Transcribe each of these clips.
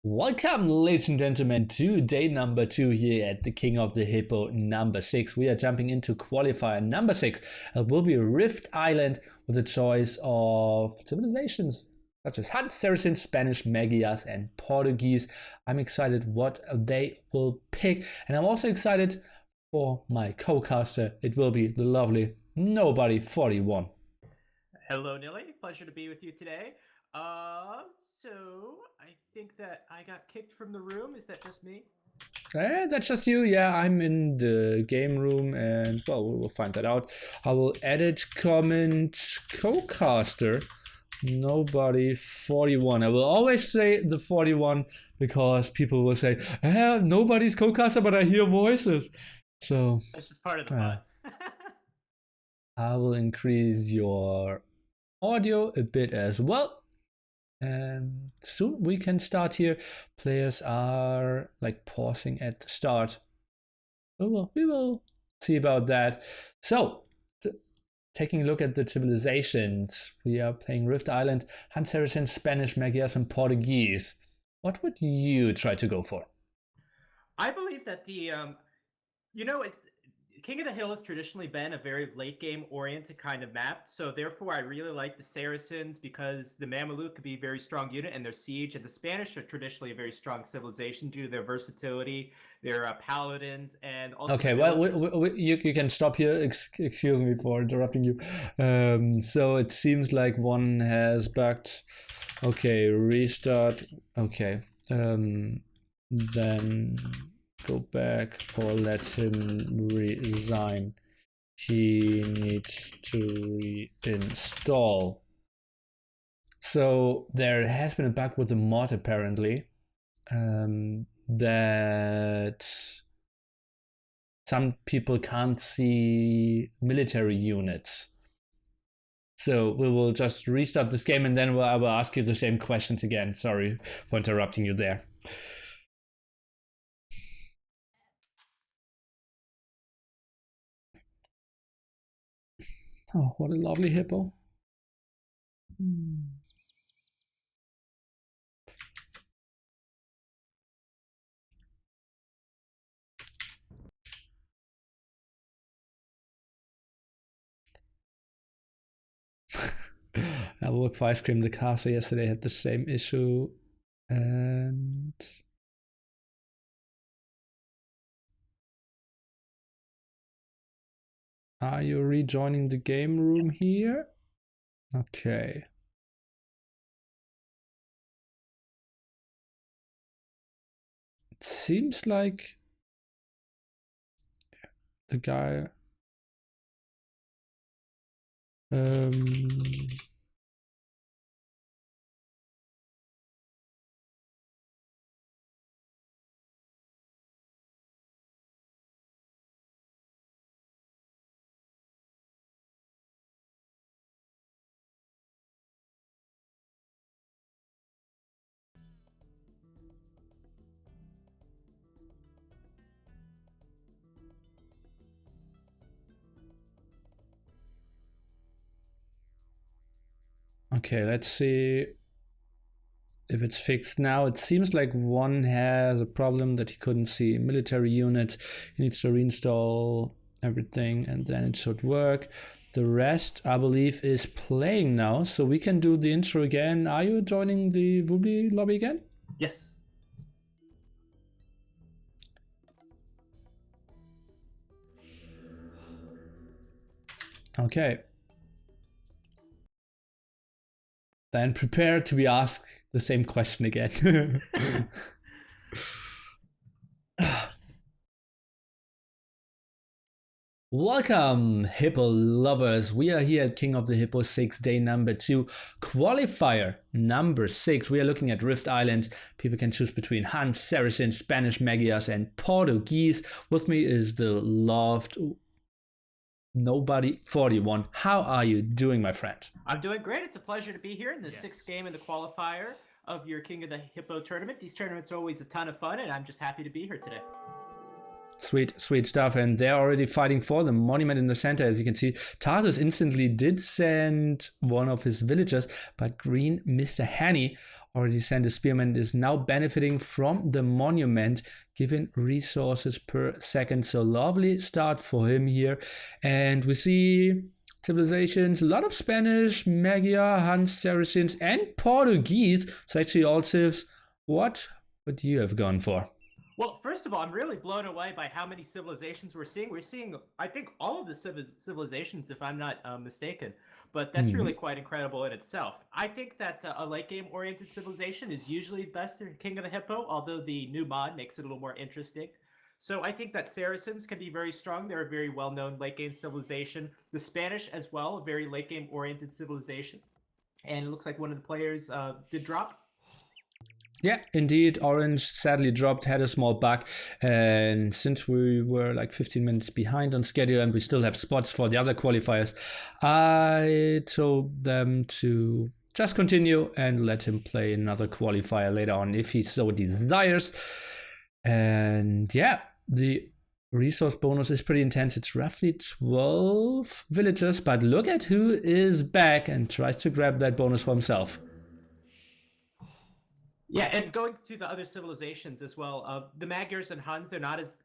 Welcome, ladies and gentlemen, to day number 2 here at the King of the Hippo number 6. We are jumping into qualifier number 6. It will be Rift Island with a choice of civilizations such as Huns, Saracens, Spanish, Magyars, and Portuguese. I'm excited what they will pick, and I'm also excited for my co-caster. It will be the lovely Nobody41. Hello, Nilly. Pleasure to be with you today. So I think that I got kicked from the room. Is that just me? That's just you. Yeah, I'm in the game room, and well, we'll find that out. I will edit comment co-caster Nobody41. I will always say the 41 because people will say, nobody's co-caster, but I hear voices. So that's just part of the fun. I will increase your audio a bit as well. And soon we can start here. Players are like pausing at the start. We will see about that. So, taking a look at the civilizations, we are playing Rift Island, Huns, Saracens, Spanish, Magyars, and Portuguese. What would you try to go for? I believe that the, it's King of the Hill has traditionally been a very late game oriented kind of map, so therefore I really like the Saracens because the Mameluke could be a very strong unit and their siege, and the Spanish are traditionally a very strong civilization due to their versatility, their paladins, and also. Okay, well, you can stop here. Excuse me for interrupting you. So it seems like one has bugged. Okay, restart. Okay, then go back or let him resign. He needs to reinstall. So there has been a bug with the mod apparently, that some people can't see military units. So we will just restart this game and then I will ask you the same questions again. Sorry for interrupting you there. Oh, what a lovely hippo. I worked for Ice Cream the Castle yesterday, had the same issue. And are you rejoining the game room here? Okay. It seems like the guy okay, let's see if it's fixed now. It seems like one has a problem that he couldn't see military units. He needs to reinstall everything and then it should work. The rest, I believe, is playing now, so we can do the intro again. Are you joining the Ruby lobby again? Yes. Okay. Then prepare to be asked the same question again. Welcome, Hippo lovers. We are here at King of the Hippo 6, day number 2, qualifier number 6. We are looking at Rift Island. People can choose between Huns, Saracens, Spanish, Magyars, and Portuguese. With me is the loved Nobody41. How are you doing, my friend? I'm doing great. It's a pleasure to be here in the 6th game in the qualifier of your King of the Hippo tournament. These tournaments are always a ton of fun, and I'm just happy to be here today. Sweet stuff. And they're already fighting for the monument in the center. As you can see, Tarsus instantly did send one of his villagers, but green Mr. Hanny already sent a spearman, is now benefiting from the monument, given resources per second. So lovely start for him here. And we see civilizations, a lot of Spanish, Magyar, Huns, Saracens, and Portuguese. So actually all civs. What would you have gone for? Well, first of all, I'm really blown away by how many civilizations we're seeing. We're seeing, I think, all of the civilizations, if I'm not mistaken. But that's really quite incredible in itself. I think that a late game oriented civilization is usually best for King of the Hippo, although the new mod makes it a little more interesting. So I think that Saracens can be very strong. They're a very well-known late game civilization. The Spanish as well, a very late game oriented civilization. And it looks like one of the players did drop. Yeah, indeed. Orange sadly dropped, had a small bug. And since we were like 15 minutes behind on schedule and we still have spots for the other qualifiers, I told them to just continue and let him play another qualifier later on if he so desires. And yeah, the resource bonus is pretty intense. It's roughly 12 villagers, but look at who is back and tries to grab that bonus for himself. Yeah, and going to the other civilizations as well, the Magyars and Huns, they're not as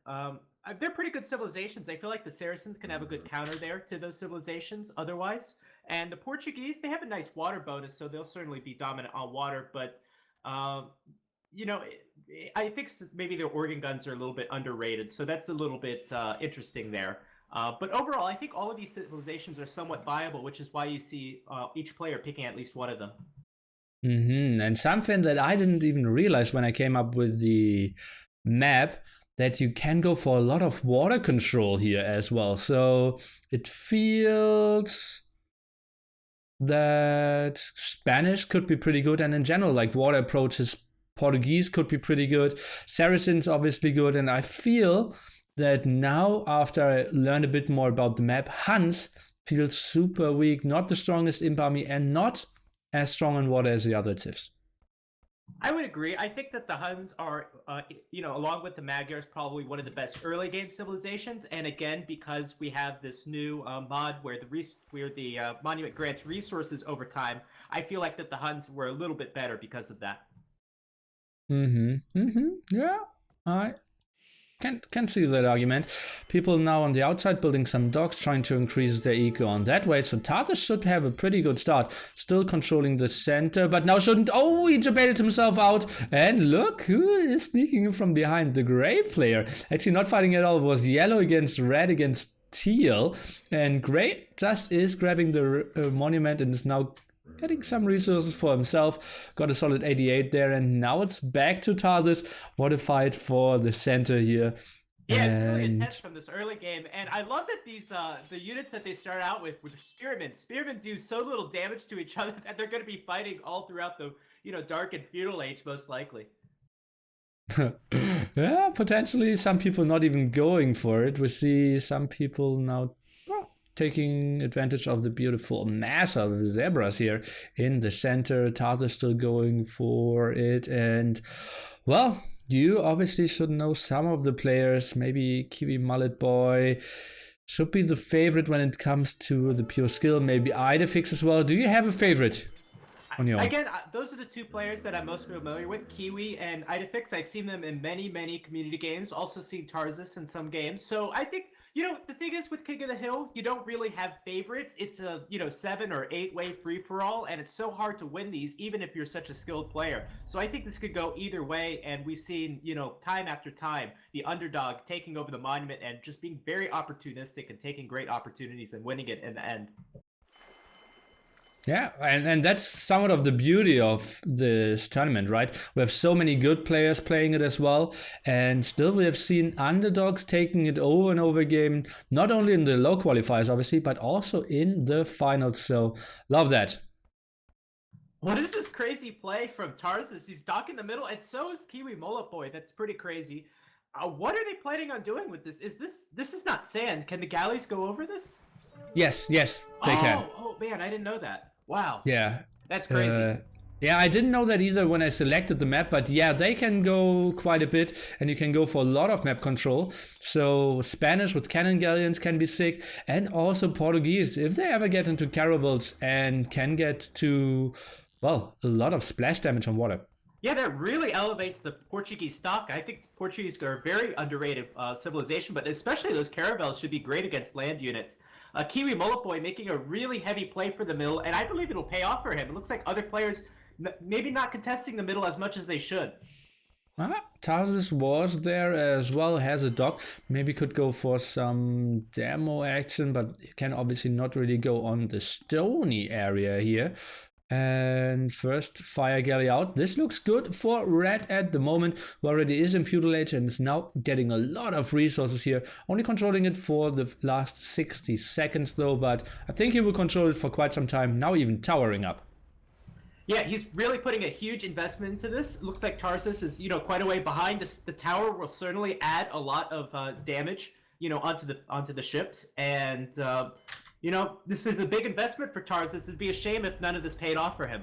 they're pretty good civilizations. I feel like the Saracens can have a good counter there to those civilizations otherwise. And the Portuguese, they have a nice water bonus, so they'll certainly be dominant on water. But, you know, I think maybe their organ guns are a little bit underrated, so that's a little bit interesting there. But overall, I think all of these civilizations are somewhat viable, which is why you see each player picking at least one of them. And something that I didn't even realize when I came up with the map, that you can go for a lot of water control here as well. So it feels that Spanish could be pretty good, and in general, like water approaches, Portuguese could be pretty good, Saracens obviously good, and I feel that now after I learned a bit more about the map, Huns feels super weak, not the strongest imp army and not as strong in water as the other civs. I would agree. I think that the Huns are, you know, along with the Magyars, probably one of the best early game civilizations. And again, because we have this new mod where the monument grants resources over time, I feel like that the Huns were a little bit better because of that. Yeah, I can see that argument. People now on the outside building some docks, trying to increase their eco on that way. So Tarthus should have a pretty good start. Still controlling the center, but now shouldn't. Oh, he debated himself out. And look who is sneaking from behind. The gray player. Actually not fighting at all. It was yellow against red against teal. And gray just is grabbing the monument and is now getting some resources for himself. Got a solid 88 there, and now it's back to Tarthus. What a fight for the center here. Yeah, it's really intense from this early game, and I love that these the units that they start out with spearmen. Spearmen do so little damage to each other that they're going to be fighting all throughout the Dark and Feudal Age, most likely. Yeah, potentially some people not even going for it. We see some people now taking advantage of the beautiful mass of zebras here in the center. Tarthus still going for it, and well, you obviously should know some of the players. Maybe Kiwi Mullet Boy should be the favorite when it comes to the pure skill. Maybe Idefix as well. Do you have a favorite on your own? Again, those are the two players that I'm most familiar with, Kiwi and Idefix. I've seen them in many community games. Also seen Tarthus in some games. So I think, the thing is with King of the Hill, you don't really have favorites. It's a, 7 or 8 way free-for-all, and it's so hard to win these, even if you're such a skilled player. So I think this could go either way, and we've seen, time after time, the underdog taking over the monument and just being very opportunistic and taking great opportunities and winning it in the end. Yeah, and that's somewhat of the beauty of this tournament, right? We have so many good players playing it as well, and still we have seen underdogs taking it over and over again, not only in the low qualifiers, obviously, but also in the finals. So, love that. What is this crazy play from Tarthus? He's docked in the middle, and so is Kiwi Mullet Boy. That's pretty crazy. What are they planning on doing with this? This is not sand. Can the galleys go over this? Yes, they can. Oh man, I didn't know that. Wow. Yeah. That's crazy. Yeah, I didn't know that either when I selected the map, but yeah, they can go quite a bit, and you can go for a lot of map control. So Spanish with cannon galleons can be sick, and also Portuguese, if they ever get into caravels and can get to, well, a lot of splash damage on water. Yeah, that really elevates the Portuguese stock. I think Portuguese are a very underrated civilization, but especially those caravels should be great against land units. Kiwi Molopoy making a really heavy play for the middle, and I believe it'll pay off for him. It looks like other players maybe not contesting the middle as much as they should. Tarsus was there as well, has a dock. Maybe could go for some demo action, but you can obviously not really go on the stony area here. And first fire galley out. This looks good for red at the moment, who already is in feudal age and is now getting a lot of resources here, only controlling it for the last 60 seconds though, but I think he will control it for quite some time, now even towering up. Yeah, he's really putting a huge investment into this. It looks like Tarsus is, quite a way behind. The tower will certainly add a lot of damage, onto the ships, and this is a big investment for Tarsus. It'd be a shame if none of this paid off for him.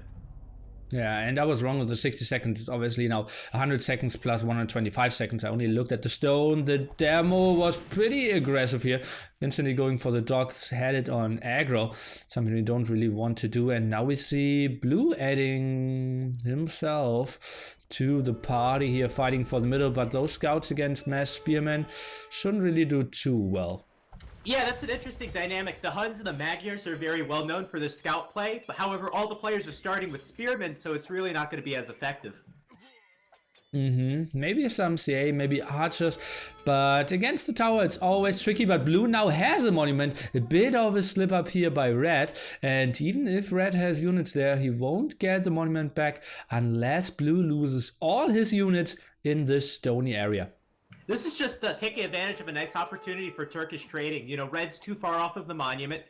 Yeah, and I was wrong with the 60 seconds. It's obviously now 100 seconds plus 125 seconds. I only looked at the stone. The demo was pretty aggressive here. Instantly going for the docks, had it on aggro. Something we don't really want to do. And now we see Blue adding himself to the party here, fighting for the middle. But those scouts against mass spearmen shouldn't really do too well. Yeah, that's an interesting dynamic. The Huns and the Magyars are very well known for their scout play, but however, all the players are starting with spearmen, so it's really not going to be as effective. Maybe some CA, maybe archers, but against the tower it's always tricky. But Blue now has a monument, a bit of a slip up here by Red, and even if Red has units there, he won't get the monument back unless Blue loses all his units in this stony area. This is just taking advantage of a nice opportunity for Turkish trading. Red's too far off of the monument.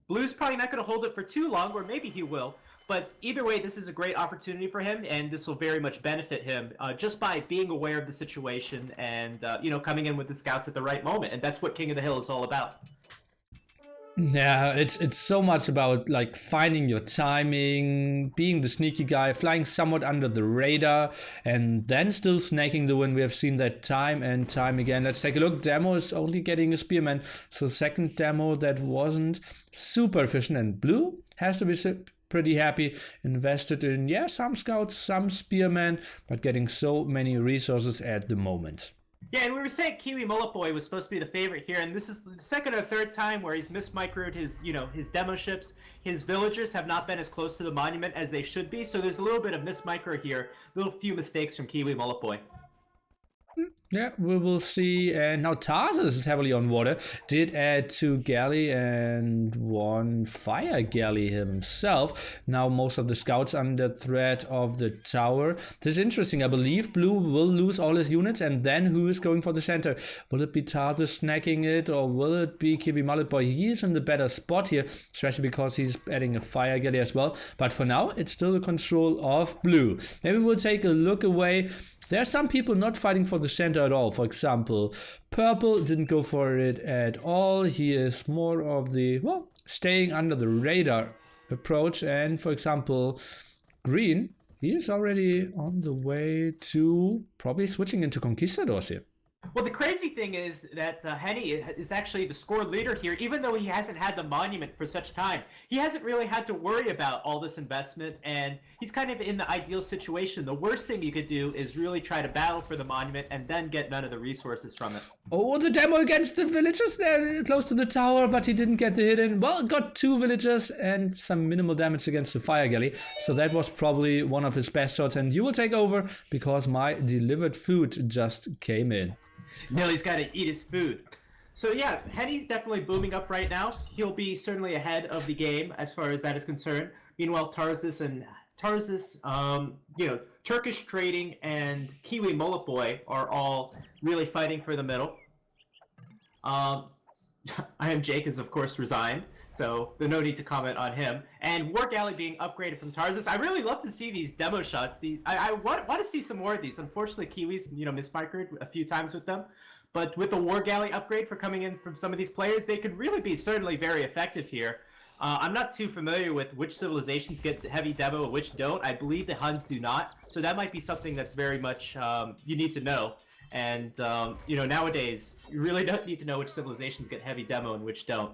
Blue's probably not going to hold it for too long, or maybe he will. But either way, this is a great opportunity for him, and this will very much benefit him just by being aware of the situation and, coming in with the scouts at the right moment. And that's what King of the Hill is all about. Yeah, it's so much about like finding your timing, being the sneaky guy, flying somewhat under the radar, and then still snaking the win. We have seen that time and time again. Let's take a look. Demo is only getting a spearman, so second demo that wasn't super efficient, and Blue has to be pretty happy, invested in some scouts, some spearmen, but getting so many resources at the moment. Yeah, and we were saying Kiwi Molopoy was supposed to be the favorite here, and this is the second or third time where he's mismicroed his, his demo ships. His villagers have not been as close to the monument as they should be, so there's a little bit of mismicro here, a little few mistakes from Kiwi Molopoy. Yeah, we will see. And now Tarsus is heavily on water. Did add 2 galley and 1 fire galley himself. Now most of the scouts under threat of the tower. This is interesting. I believe Blue will lose all his units, and then who is going for the center? Will it be Tarsus snacking it, or will it be Kiwi Molopoy? He is in the better spot here, especially because he's adding a fire galley as well. But for now, it's still the control of Blue. Maybe we'll take a look away. There are some people not fighting for the center at all. For example, Purple didn't go for it at all. He is more of the, staying under the radar approach. And for example, Green, he is already on the way to probably switching into Conquistadors here. Well, the crazy thing is that Henny is actually the score leader here, even though he hasn't had the monument for such time. He hasn't really had to worry about all this investment, and he's kind of in the ideal situation. The worst thing you could do is really try to battle for the monument and then get none of the resources from it. Oh, the demo against the villagers there, close to the tower, but he didn't get the hit in. Well, got 2 villagers and some minimal damage against the fire galley. So that was probably one of his best shots, and you will take over because my delivered food just came in. Nilly's got to eat his food. So yeah, Henny's definitely booming up right now. He'll be certainly ahead of the game as far as that is concerned. Meanwhile, Tarsus, Turkish trading and Kiwi Molopoy are all really fighting for the middle. I Am Jake is of course resigned, so there's no need to comment on him. And War Galley being upgraded from Tarsus. I really love to see these demo shots. I want to see some more of these. Unfortunately, Kiwis, mismicroed a few times with them. But with the War Galley upgrade for coming in from some of these players, they could really be certainly very effective here. I'm not too familiar with which civilizations get heavy demo and which don't. I believe the Huns do not. So that might be something that's very much you need to know. And, nowadays, you really don't need to know which civilizations get heavy demo and which don't.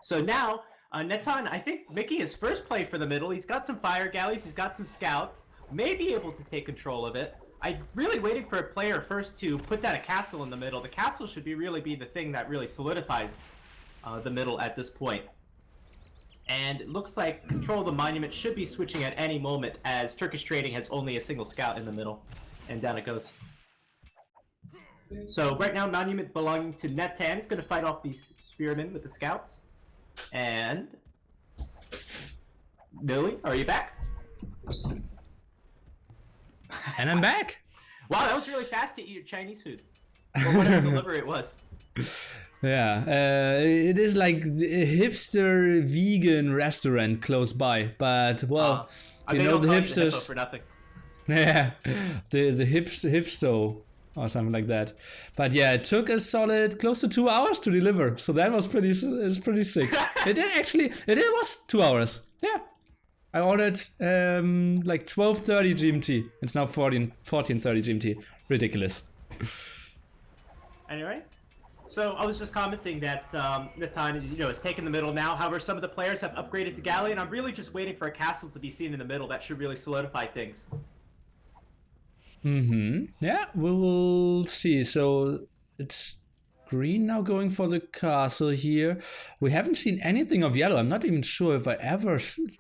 So now, Netan, I think, making his first play for the middle. He's got some fire galleys, he's got some scouts, may be able to take control of it. I'm really waiting for a player first to put down a castle in the middle. The castle should really be the thing that really solidifies the middle at this point. And it looks like control of the monument should be switching at any moment, as Turkish Trading has only a single scout in the middle. And down it goes. So right now, monument belonging to Netan is going to fight off these spearmen with the scouts. And Millie, are you back? And I'm back. Wow, that was really fast to eat your Chinese food, or whatever delivery it was. Yeah, it is like a hipster vegan restaurant close by, but well, you know the hipsters. For nothing. Yeah, the hipsto or something like that. But yeah, it took a solid close to 2 hours to deliver, so that was pretty sick. it was 2 hours. Yeah, I ordered like 12:30 GMT. It's now 14:30 GMT. Ridiculous. Anyway, so I was just commenting that Netan, is taking the middle now. However, some of the players have upgraded to galley, and I'm really just waiting for a castle to be seen in the middle. That should really solidify things. Yeah, we will see. So it's green now going for the castle here. We haven't seen anything of yellow. I'm not even sure if I ever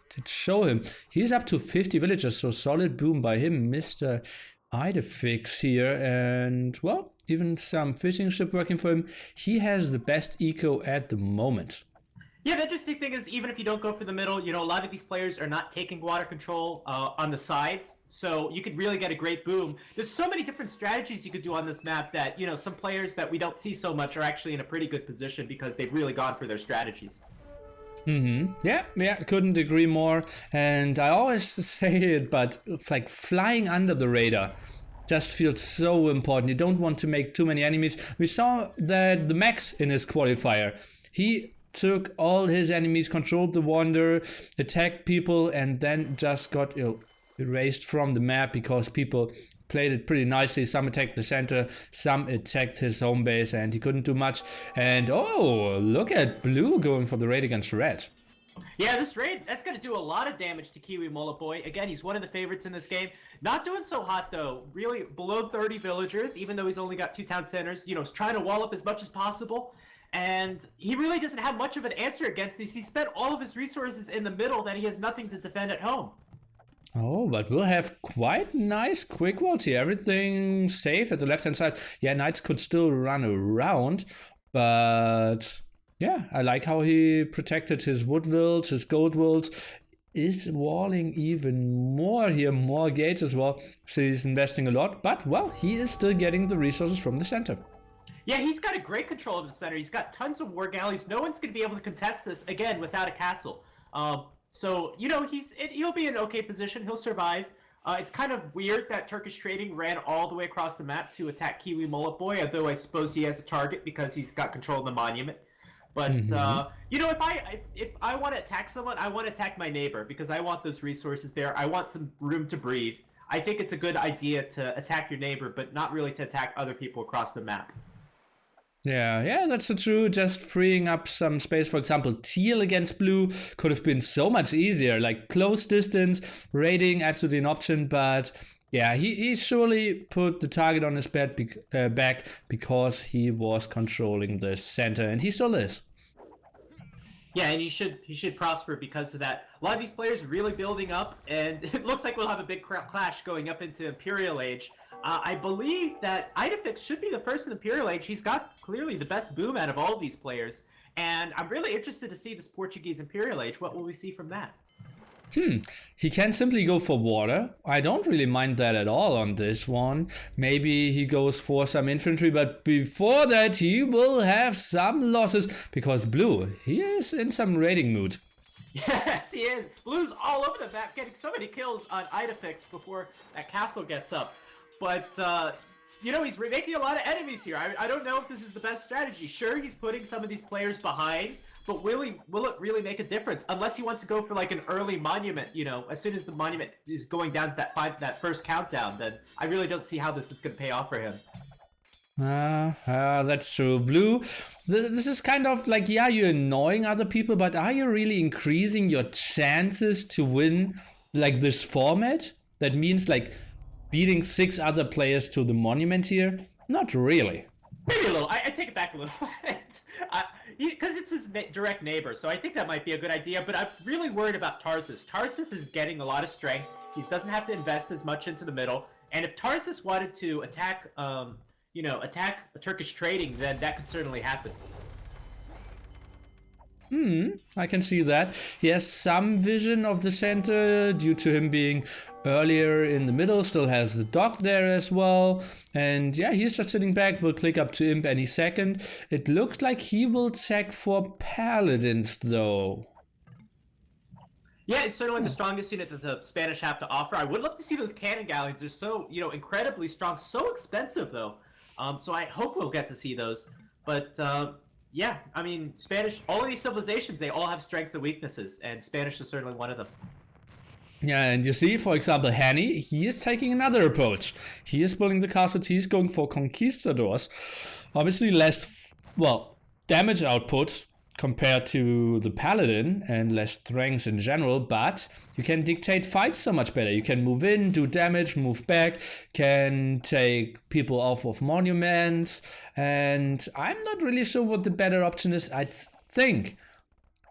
did show him. He's up to 50 villagers, so solid boom by him, Mr. Idefix here. And, well, even some fishing ship working for him. He has the best eco at the moment. Yeah, the interesting thing is, even if you don't go for the middle, a lot of these players are not taking water control on the sides, so you could really get a great boom. There's so many different strategies you could do on this map that, some players that we don't see so much are actually in a pretty good position because they've really gone for their strategies. Yeah, couldn't agree more. And I always say it, but like flying under the radar just feels so important. You don't want to make too many enemies. We saw that the Max in his qualifier, he took all his enemies, controlled the Wanderer, attacked people, and then just got erased from the map because people played it pretty nicely. Some attacked the center, some attacked his home base, and he couldn't do much. And oh, look at Blue going for the raid against Red. Yeah, this raid, that's going to do a lot of damage to Kiwi Mullet Boy. Again, he's one of the favorites in this game. Not doing so hot, though. Really below 30 villagers, even though he's only got 2 town centers. He's trying to wall up as much as possible. And he really doesn't have much of an answer against these. He spent all of his resources in the middle that he has nothing to defend at home. Oh, but we'll have quite nice quick walls here. Everything safe at the left-hand side. Yeah, knights could still run around, but yeah, I like how he protected his wood wilds, his gold wilds. Is walling even more here, more gates as well. So he's investing a lot, but well, he is still getting the resources from the center. Yeah, he's got a great control of the center. He's got tons of war galleys. No one's going to be able to contest this, again, without a castle. So, he'll be in an okay position. He'll survive. It's kind of weird that Turkish Trading ran all the way across the map to attack Kiwi Mullet Boy, although I suppose he has a target because he's got control of the monument. But, if I want to attack someone, I want to attack my neighbor because I want those resources there. I want some room to breathe. I think it's a good idea to attack your neighbor, but not really to attack other people across the map. Yeah, that's so true. Just freeing up some space. For example, teal against blue could have been so much easier. Like close distance, raiding, absolutely an option. But yeah, he surely put the target on his back because he was controlling the center, and he still is. Yeah, and he should prosper because of that. A lot of these players are really building up, and it looks like we'll have a big clash going up into Imperial Age. I believe that Idefix should be the first in Imperial Age. He's got clearly the best boom out of all of these players. And I'm really interested to see this Portuguese Imperial Age. What will we see from that? He can simply go for water. I don't really mind that at all on this one. Maybe he goes for some infantry, but before that he will have some losses because Blue, he is in some raiding mood. Yes, he is. Blue's all over the map, getting so many kills on Idefix before that castle gets up. But, he's making a lot of enemies here. I don't know if this is the best strategy. Sure, he's putting some of these players behind, but will it really make a difference? Unless he wants to go for like an early monument, as soon as the monument is going down to that first countdown, then I really don't see how this is going to pay off for him. That's true. Blue, this is kind of like, yeah, you're annoying other people, but are you really increasing your chances to win like this format? That means like beating 6 other players to the monument here? Not really. Maybe a little. I take it back a little bit. Because it's his direct neighbor, so I think that might be a good idea, but I'm really worried about Tarsus. Tarsus is getting a lot of strength. He doesn't have to invest as much into the middle, and if Tarsus wanted to attack, attack Turkish trading, then that could certainly happen. I can see that. He has some vision of the center due to him being earlier in the middle, still has the dock there as well. And yeah, he's just sitting back, will click up to Imp any second. It looks like he will check for Paladins though. Yeah, it's certainly the strongest unit that the Spanish have to offer. I would love to see those cannon galleons. They're so, incredibly strong, so expensive though. So I hope we'll get to see those. But yeah, I mean, Spanish, all of these civilizations, they all have strengths and weaknesses, and Spanish is certainly one of them. Yeah, and you see, for example, Hanny, he is taking another approach. He is building the castles, he's going for conquistadors. Obviously less, damage output compared to the paladin and less strength in general, but you can dictate fights so much better. You can move in, do damage, move back, can take people off of monuments, and I'm not really sure what the better option is. I think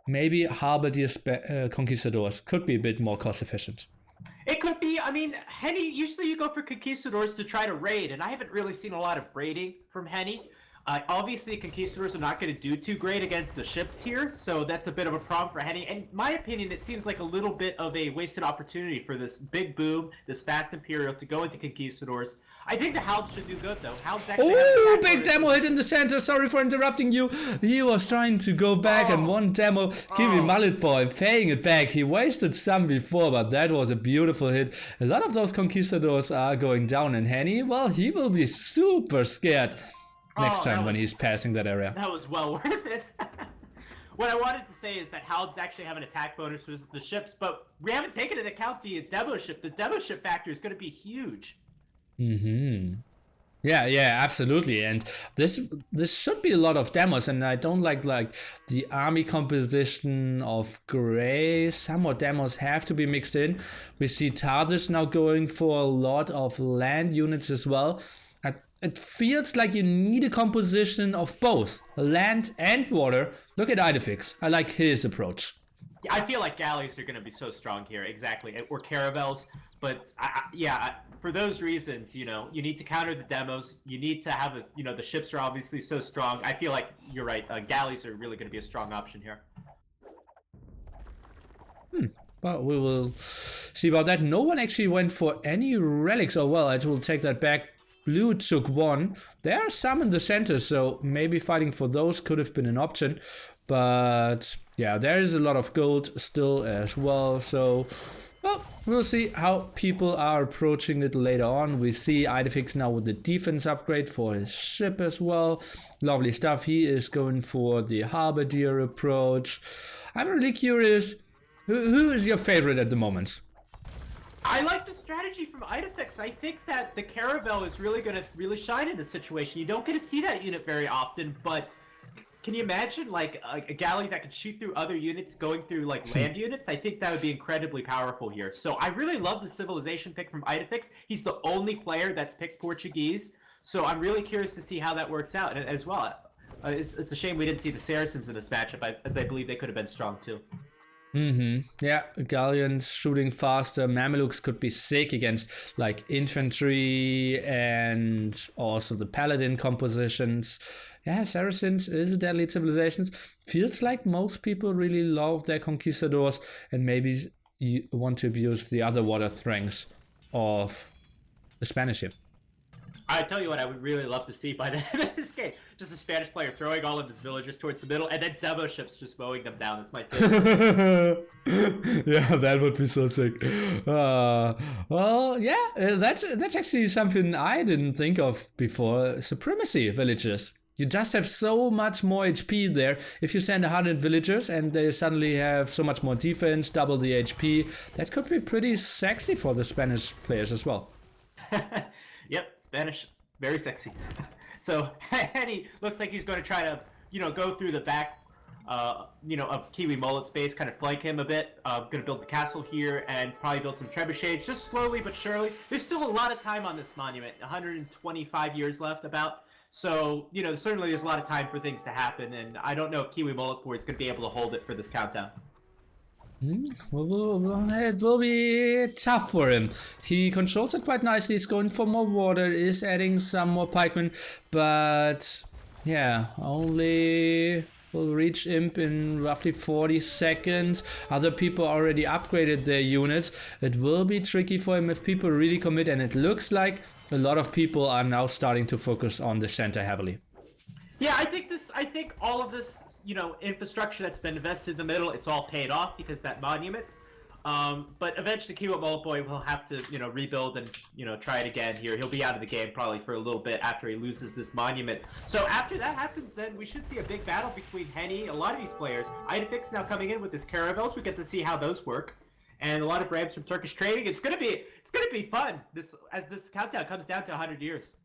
maybe Halberdier Conquistadors could be a bit more cost efficient. It could be. I mean, Henny, usually you go for Conquistadors to try to raid, and I haven't really seen a lot of raiding from Henny. Obviously, Conquistadors are not going to do too great against the ships here, so that's a bit of a problem for Henny. In my opinion, it seems like a little bit of a wasted opportunity for this big boom, this fast Imperial, to go into Conquistadors. I think the Halbs should do good, though. Halbs actually oh, big demo hit in the center. Sorry for interrupting you. He was trying to go back and one demo. Give me Mullet Boy, paying it back. He wasted some before, but that was a beautiful hit. A lot of those Conquistadors are going down, and Henny, well, he will be super scared next time when he's passing that area. That was well worth it. What I wanted to say is that Halbs actually have an attack bonus for the ships, but we haven't taken into account the demo ship. The demo ship factor is going to be huge. Yeah, absolutely. And this should be a lot of demos, and I don't like the army composition of gray. Some more demos have to be mixed in. We see Tarthus now going for a lot of land units as well. It feels like you need a composition of both land and water. Look at Idefix. I like his approach. I feel like galleys are going to be so strong here, exactly, or caravels. But for those reasons, you need to counter the demos. You need to have the ships are obviously so strong. I feel like you're right. Galleys are really going to be a strong option here. Well, we will see about that. No one actually went for any relics. Oh well, I will take that back. Blue took one. There are some in the center, so maybe fighting for those could have been an option. But yeah, there is a lot of gold still as well. So, well, we'll see how people are approaching it later on. We see Idefix now with the defense upgrade for his ship as well. Lovely stuff. He is going for the Halberdier approach. I'm really curious, who is your favorite at the moment? I like the strategy from Idefix. I think that the Caravel is really going to really shine in this situation. You don't get to see that unit very often, but can you imagine like a galley that could shoot through other units going through like land units? I think that would be incredibly powerful here. So I really love the civilization pick from Idefix. He's the only player that's picked Portuguese. So I'm really curious to see how that works out as well. It's a shame we didn't see the Saracens in this matchup, as I believe they could have been strong too. Yeah, galleons shooting faster. Mamelukes could be sick against like infantry and also the paladin compositions. Yeah, Saracens is a deadly civilization. Feels like most people really love their conquistadors and maybe you want to abuse the other water strengths of the Spanish ship. I tell you what, I would really love to see by the end of this game. Just a Spanish player throwing all of his villagers towards the middle, and then demo ships just mowing them down. That's my favorite. Yeah, that would be so sick. Well, yeah, that's actually something I didn't think of before. Supremacy villagers. You just have so much more HP there. If you send 100 villagers and they suddenly have so much more defense, double the HP, that could be pretty sexy for the Spanish players as well. Yep, Spanish Very sexy. So Henny looks like he's going to try to, go through the back, of Kiwi Mullet's base, kind of flank him a bit. Going to build the castle here and probably build some trebuchets, just slowly but surely. There's still a lot of time on this monument, 125 years left about. So, certainly there's a lot of time for things to happen, and I don't know if Kiwi Mullet Boy is going to be able to hold it for this countdown. It will be tough for him. He controls it quite nicely. He's going for more water, is adding some more pikemen, but yeah, only will reach Imp in roughly 40 seconds. Other people already upgraded their units. It will be tricky for him if people really commit, and it looks like a lot of people are now starting to focus on the center heavily. Yeah, I think all of this, infrastructure that's been invested in the middle, it's all paid off because that monument. But eventually Kiwi Mullet Boy will have to, rebuild and, try it again here. He'll be out of the game probably for a little bit after he loses this monument. So after that happens, then we should see a big battle between Henny, a lot of these players. Idefix now coming in with his caravels. We get to see how those work. And a lot of Rams from Turkish trading. It's gonna be fun. As this countdown comes down to 100 years.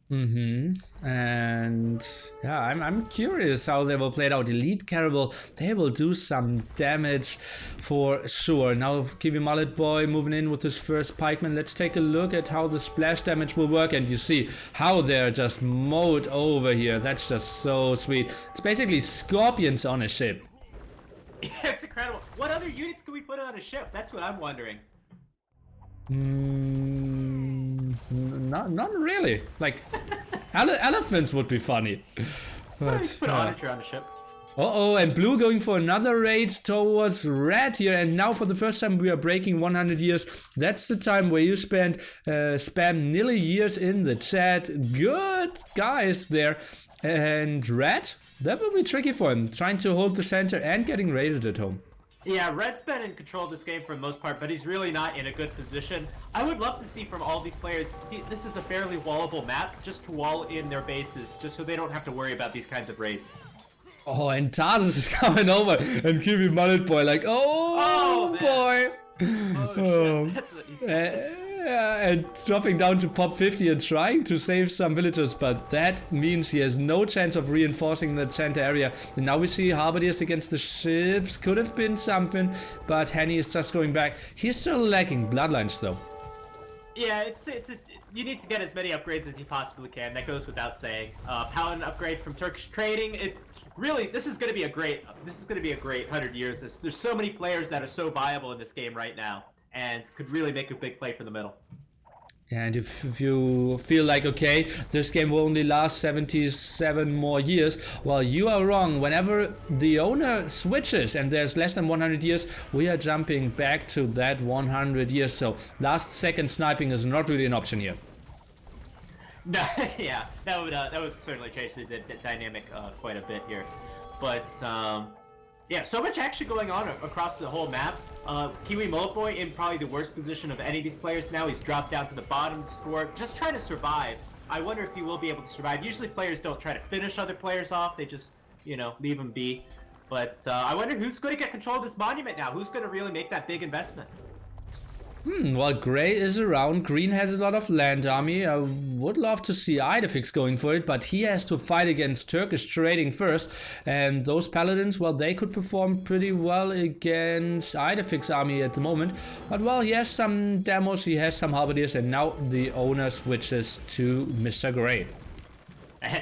And yeah, I'm curious how they will play it out. Elite Caravel, they will do some damage for sure. Now Kiwi Mullet Boy moving in with his first pikeman. Let's take a look at how the splash damage will work, and you see how they're just mowed over here. That's just so sweet. It's basically scorpions on a ship. Yeah, it's incredible. What other units can we put on a ship? That's what I'm wondering. Not really. Like, elephants would be funny. But, put Onager on the ship. And blue going for another raid towards red here, and now for the first time we are breaking 100 years. That's the time where you spam nearly years in the chat. Good guys there. And red, that will be tricky for him, trying to hold the center and getting raided at home. Yeah, Red's been in control of this game for the most part, but he's really not in a good position. I would love to see from all these players, this is a fairly wallable map, just to wall in their bases, just so they don't have to worry about these kinds of raids. Oh, and Tarsus is coming over, and Kiwi Mullet Boy like, oh boy! Oh, shit. That's what he said. And dropping down to pop 50 and trying to save some villagers, but that means he has no chance of reinforcing the center area. And now we see Halberdiers against the ships. Could have been something, but Henny is just going back. He's still lacking bloodlines though. Yeah, you need to get as many upgrades as you possibly can. That goes without saying. Paladin upgrade from Turkish trading. This is going to be a great 100 years. There's so many players that are so viable in this game right now, and could really make a big play for the middle. And if you feel like, okay, this game will only last 77 more years, well, you are wrong. Whenever the owner switches and there's less than 100 years, we are jumping back to that 100 years. So last second sniping is not really an option here. No, yeah, that would certainly change the dynamic quite a bit here. But yeah, so much action going on across the whole map. Kiwi Mullet Boy in probably the worst position of any of these players now. He's dropped down to the bottom to score, just trying to survive. I wonder if he will be able to survive. Usually players don't try to finish other players off. They just, leave them be. But I wonder who's going to get control of this monument now. Who's going to really make that big investment? Well, gray is around. Green has a lot of land army. I would love to see Idefix going for it, but he has to fight against Turkish trading first. And those paladins, well, they could perform pretty well against Idefix army at the moment. But, well, he has some demos, he has some halberdiers, and now the owner switches to Mr. Gray.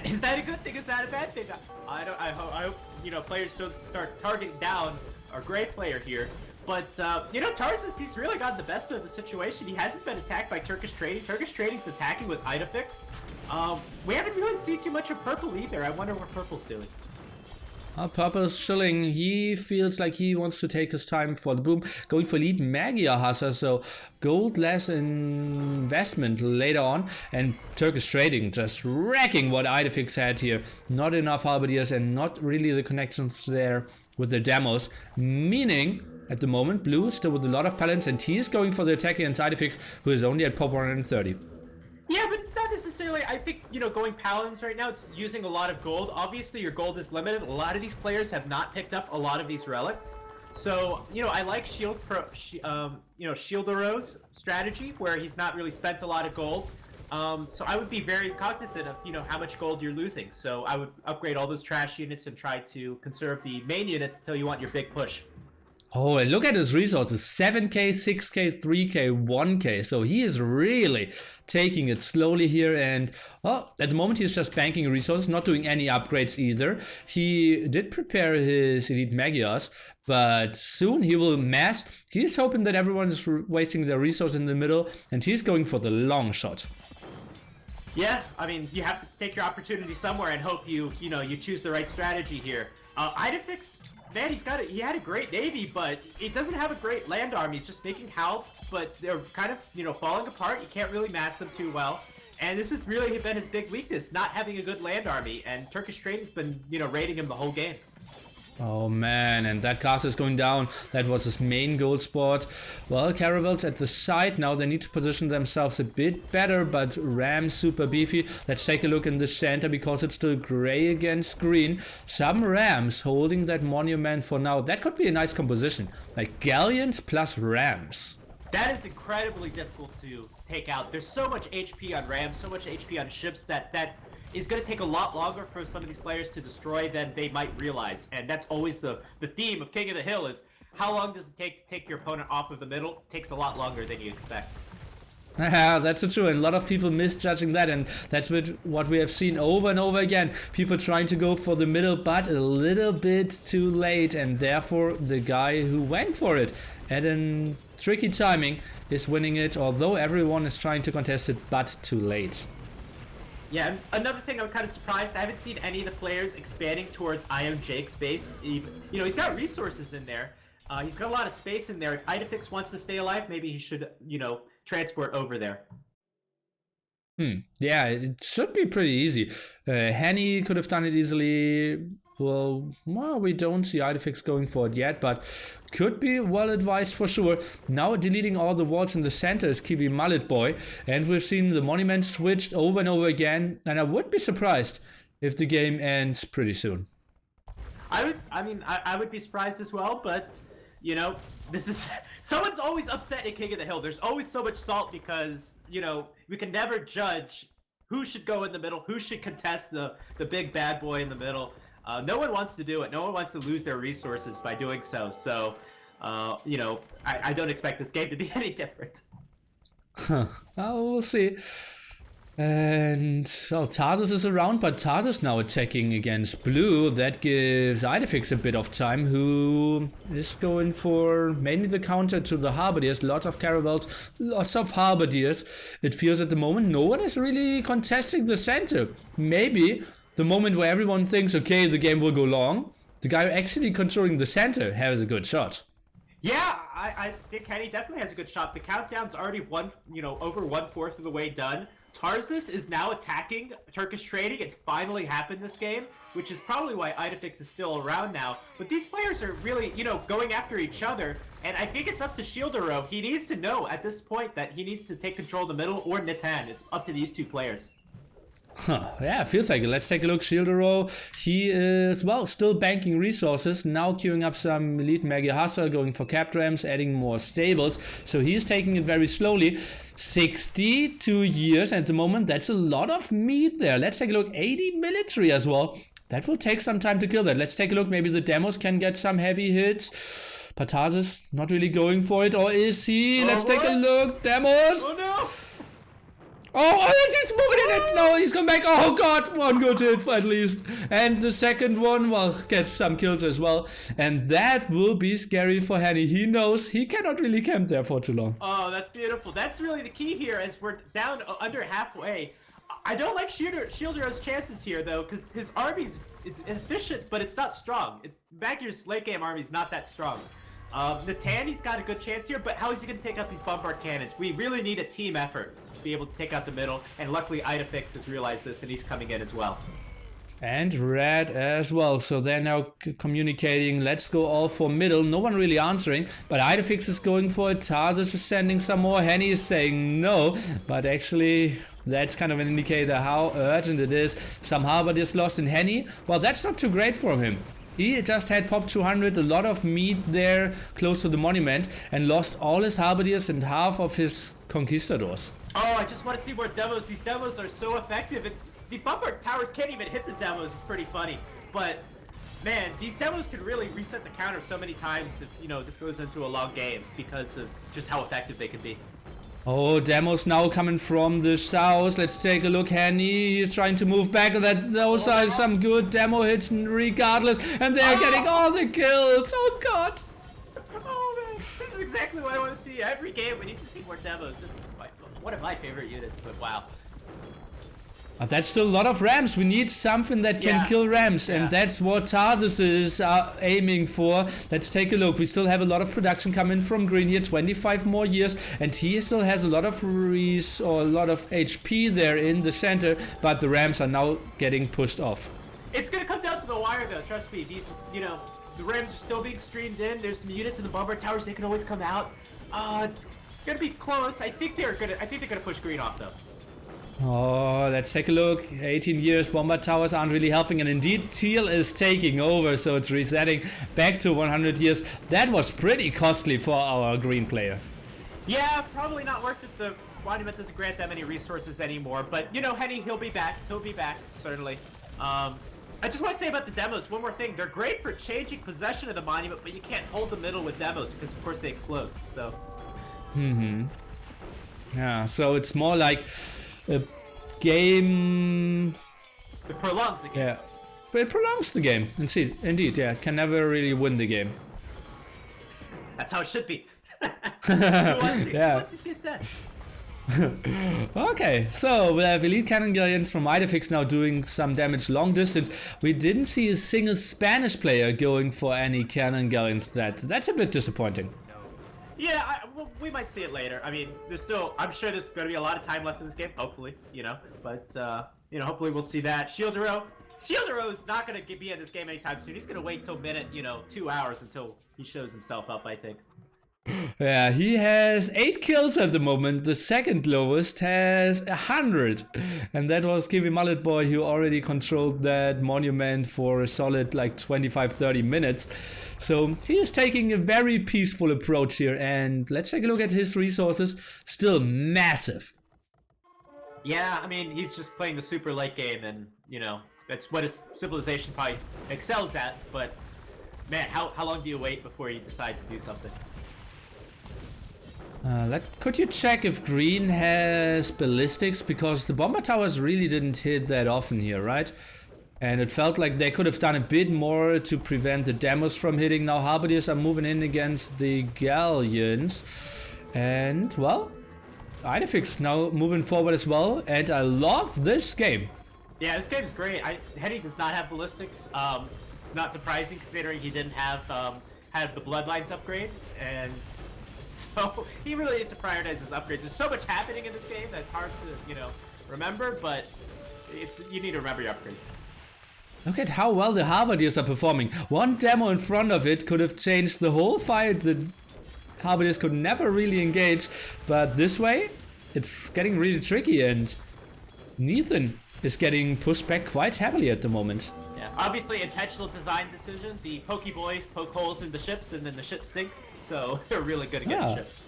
Is that a good thing? Is that a bad thing? I hope players don't start targeting down our gray player here. But, Tarsus, he's really gotten the best of the situation. He hasn't been attacked by Turkish trading. Turkish trading's attacking with Idefix. We haven't really seen too much of Purple either. I wonder what Purple's doing. Purple's chilling. He feels like he wants to take his time for the boom. Going for lead Magia Hassa, so gold less investment later on. And Turkish trading just wrecking what Idefix had here. Not enough halberdiers and not really the connections there with the demos. Meaning, at the moment, blue is still with a lot of paladins, and he's going for the attack against Idefix, who is only at pop 130. Yeah, but it's not necessarily, I think, going paladins right now, it's using a lot of gold. Obviously, your gold is limited. A lot of these players have not picked up a lot of these relics. So, I like Shieldero's strategy, where he's not really spent a lot of gold. So I would be very cognizant of, how much gold you're losing. So I would upgrade all those trash units and try to conserve the main units until you want your big push. Oh, and look at his resources, 7k, 6k, 3k, 1k. So he is really taking it slowly here, and well, at the moment he's just banking resources, not doing any upgrades either. He did prepare his elite Magias, but soon he will mass. He's hoping that everyone is wasting their resources in the middle, and he's going for the long shot. Yeah, I mean, you have to take your opportunity somewhere and hope you choose the right strategy here. Idefix, man, he had a great navy, but it doesn't have a great land army. He's just making halves, but they're kind of, falling apart. You can't really mass them too well. And this has really been his big weakness, not having a good land army. And Turkish Trading's been, raiding him the whole game. Oh man, and that castle is going down. That was his main gold spot. Well, caravels at the side now. They need to position themselves a bit better, but Ram super beefy. Let's take a look in the center because it's still gray against green. Some Rams holding that monument for now. That could be a nice composition, like galleons plus Rams. That is incredibly difficult to take out. There's so much HP on Rams, so much HP on ships that is going to take a lot longer for some of these players to destroy than they might realize. And that's always the theme of King of the Hill is how long does it take to take your opponent off of the middle? It takes a lot longer than you expect. Yeah, that's true, and a lot of people misjudging that, and that's what we have seen over and over again. People trying to go for the middle, but a little bit too late, and therefore the guy who went for it at a tricky timing is winning it, although everyone is trying to contest it, but too late. Yeah, another thing I'm kind of surprised, I haven't seen any of the players expanding towards Ion Jake's base. He's got resources in there. He's got a lot of space in there. If Idefix wants to stay alive, maybe he should, transport over there. Yeah, it should be pretty easy. Henny could have done it easily. Well, we don't see Idefix going for it yet, but could be well advised for sure. Now deleting all the walls in the center is Kiwi Mullet Boy, and we've seen the monument switched over and over again, and I would be surprised if the game ends pretty soon. I would be surprised as well, but this is someone's always upset at King of the Hill. There's always so much salt because we can never judge who should go in the middle, who should contest the big bad boy in the middle. No one wants to do it. No one wants to lose their resources by doing so. So, I don't expect this game to be any different. We'll see. And well, Tarsus is around, but Tarsus now attacking against blue. That gives Idefix a bit of time, who is going for mainly the counter to the Halberdiers. Lots of caravels, lots of Halberdiers. It feels at the moment no one is really contesting the center. Maybe the moment where everyone thinks, okay, the game will go long, the guy actually controlling the center has a good shot. Yeah, I think Henny definitely has a good shot. The countdown's already over 1/4 of the way done. Tarsus is now attacking Turkish Trading. It's finally happened this game, which is probably why Idefix is still around now. But these players are really, going after each other. And I think it's up to Shieldero. He needs to know at this point that he needs to take control of the middle, or Natan. It's up to these two players. Yeah, it feels like it. Let's take a look. Shieldero, he is, still banking resources. Now queuing up some elite Magi Hustle, going for cap rams, adding more stables. So he's taking it very slowly. 62 years at the moment. That's a lot of meat there. Let's take a look. 80 military as well. That will take some time to kill that. Let's take a look. Maybe the demos can get some heavy hits. Patasis not really going for it. Or is he? Let's take a look. Demos. Oh no! Oh, he's moving in it. No, he's coming back. Oh, God. One good hit at least. And the second one, gets some kills as well. And that will be scary for Henny. He knows he cannot really camp there for too long. Oh, that's beautiful. That's really the key here as we're down under halfway. I don't like Shieldero's chances here, though, because his army's it's efficient, but it's not strong. Magier's late game army's not that strong. Natan, he's got a good chance here, but how is he going to take out these bombard cannons? We really need a team effort to be able to take out the middle, and luckily Idefix has realized this, and he's coming in as well. And red as well, so they're now communicating, let's go all for middle. No one really answering, but Idefix is going for it. Tarsus is sending some more. Henny is saying no, but actually that's kind of an indicator how urgent it is. Some Halberdiers lost in Henny. Well, that's not too great for him. He just had pop 200, a lot of meat there close to the monument, and lost all his Halberdiers and half of his conquistadors. Oh, I just want to see more demos. These demos are so effective. It's the bumper towers can't even hit the demos. It's pretty funny, but man, these demos can really reset the counter so many times if this goes into a long game because of just how effective they can be. Oh, demos now coming from the south. Let's take a look. Henny is trying to move back. Those are some good demo hits regardless, and they're getting all the kills. Oh god. Oh man, this is exactly what I want to see. Every game we need to see more demos. It's one of my favorite units, but wow. That's still a lot of Rams. We need something that can kill Rams, and that's what TARDIS is aiming for. Let's take a look. We still have a lot of production coming from Green here, 25 more years, and he still has a lot of HP there in the center, but the Rams are now getting pushed off. It's gonna come down to the wire, though. Trust me. These, the Rams are still being streamed in. There's some units in the bomber towers. They can always come out. It's gonna be close. I think they're gonna push Green off, though. Oh, let's take a look. 18 years, bomber towers aren't really helping, and indeed Teal is taking over, so it's resetting back to 100 years. That was pretty costly for our green player. Yeah, probably not worth it. The monument doesn't grant that many resources anymore, but Henny, he'll be back. He'll be back, certainly. I just want to say about the demos, one more thing. They're great for changing possession of the monument, but you can't hold the middle with demos because, of course, they explode, so. Yeah, so it's more like a game. It prolongs the game. Yeah, but it prolongs the game. Indeed, yeah, can never really win the game. That's how it should be. Yeah. What's this game's dead? Okay, so we have elite cannon galleons from KOTH6 now doing some damage long distance. We didn't see a single Spanish player going for any cannon galleons. That's a bit disappointing. Yeah, well, we might see it later. I mean, I'm sure there's going to be a lot of time left in this game, hopefully, but, hopefully we'll see that. Shieldero is not going to be in this game anytime soon. He's going to wait till minute, 2 hours until he shows himself up, I think. Yeah, he has 8 kills at the moment. The second lowest has 100. And that was Kiwi Mullet Boy, who already controlled that monument for a solid 25-30 minutes. So he is taking a very peaceful approach here. And let's take a look at his resources. Still massive. Yeah, I mean, he's just playing the super late game, and, that's what his civilization probably excels at. But, man, how long do you wait before you decide to do something? Could you check if green has ballistics? Because the bomber towers really didn't hit that often here, right? And it felt like they could have done a bit more to prevent the demos from hitting. Now halberdiers are moving in against the galleons. And, well, KOTH6 now moving forward as well. And I love this game. Yeah, this game's great. Henny does not have ballistics. It's not surprising considering he didn't have the Bloodlines upgrade. And so he really needs to prioritize his upgrades. There's so much happening in this game that's hard to, remember, but you need to remember your upgrades. Look at how well the halberdiers are performing. One demo in front of it could have changed the whole fight. The halberdiers could never really engage, but this way, it's getting really tricky, and Nathan is getting pushed back quite heavily at the moment. Yeah, obviously intentional design decision. The pokey boys poke holes in the ships, and then the ships sink, so they're really good against ships.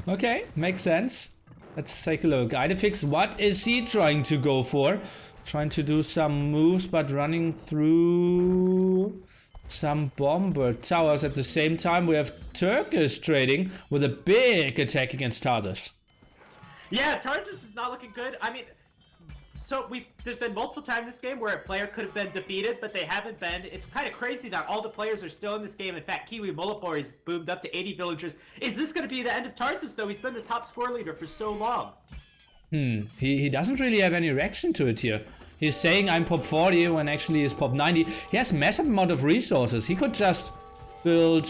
Okay, makes sense. Let's take a look. KOTH6, what is he trying to go for? Trying to do some moves, but running through some bomber towers at the same time. We have Turkish trading with a big attack against TARDIS. Yeah, TARDIS is not looking good. I mean, so there's been multiple times this game where a player could have been defeated, but they haven't been. It's kind of crazy that all the players are still in this game. In fact, Kiwi Mullet Boy is boomed up to 80 villagers. Is this going to be the end of Tarsus, though? He's been the top score leader for so long. He doesn't really have any reaction to it here. He's saying I'm pop 40 when actually he's pop 90. He has a massive amount of resources. He could just build,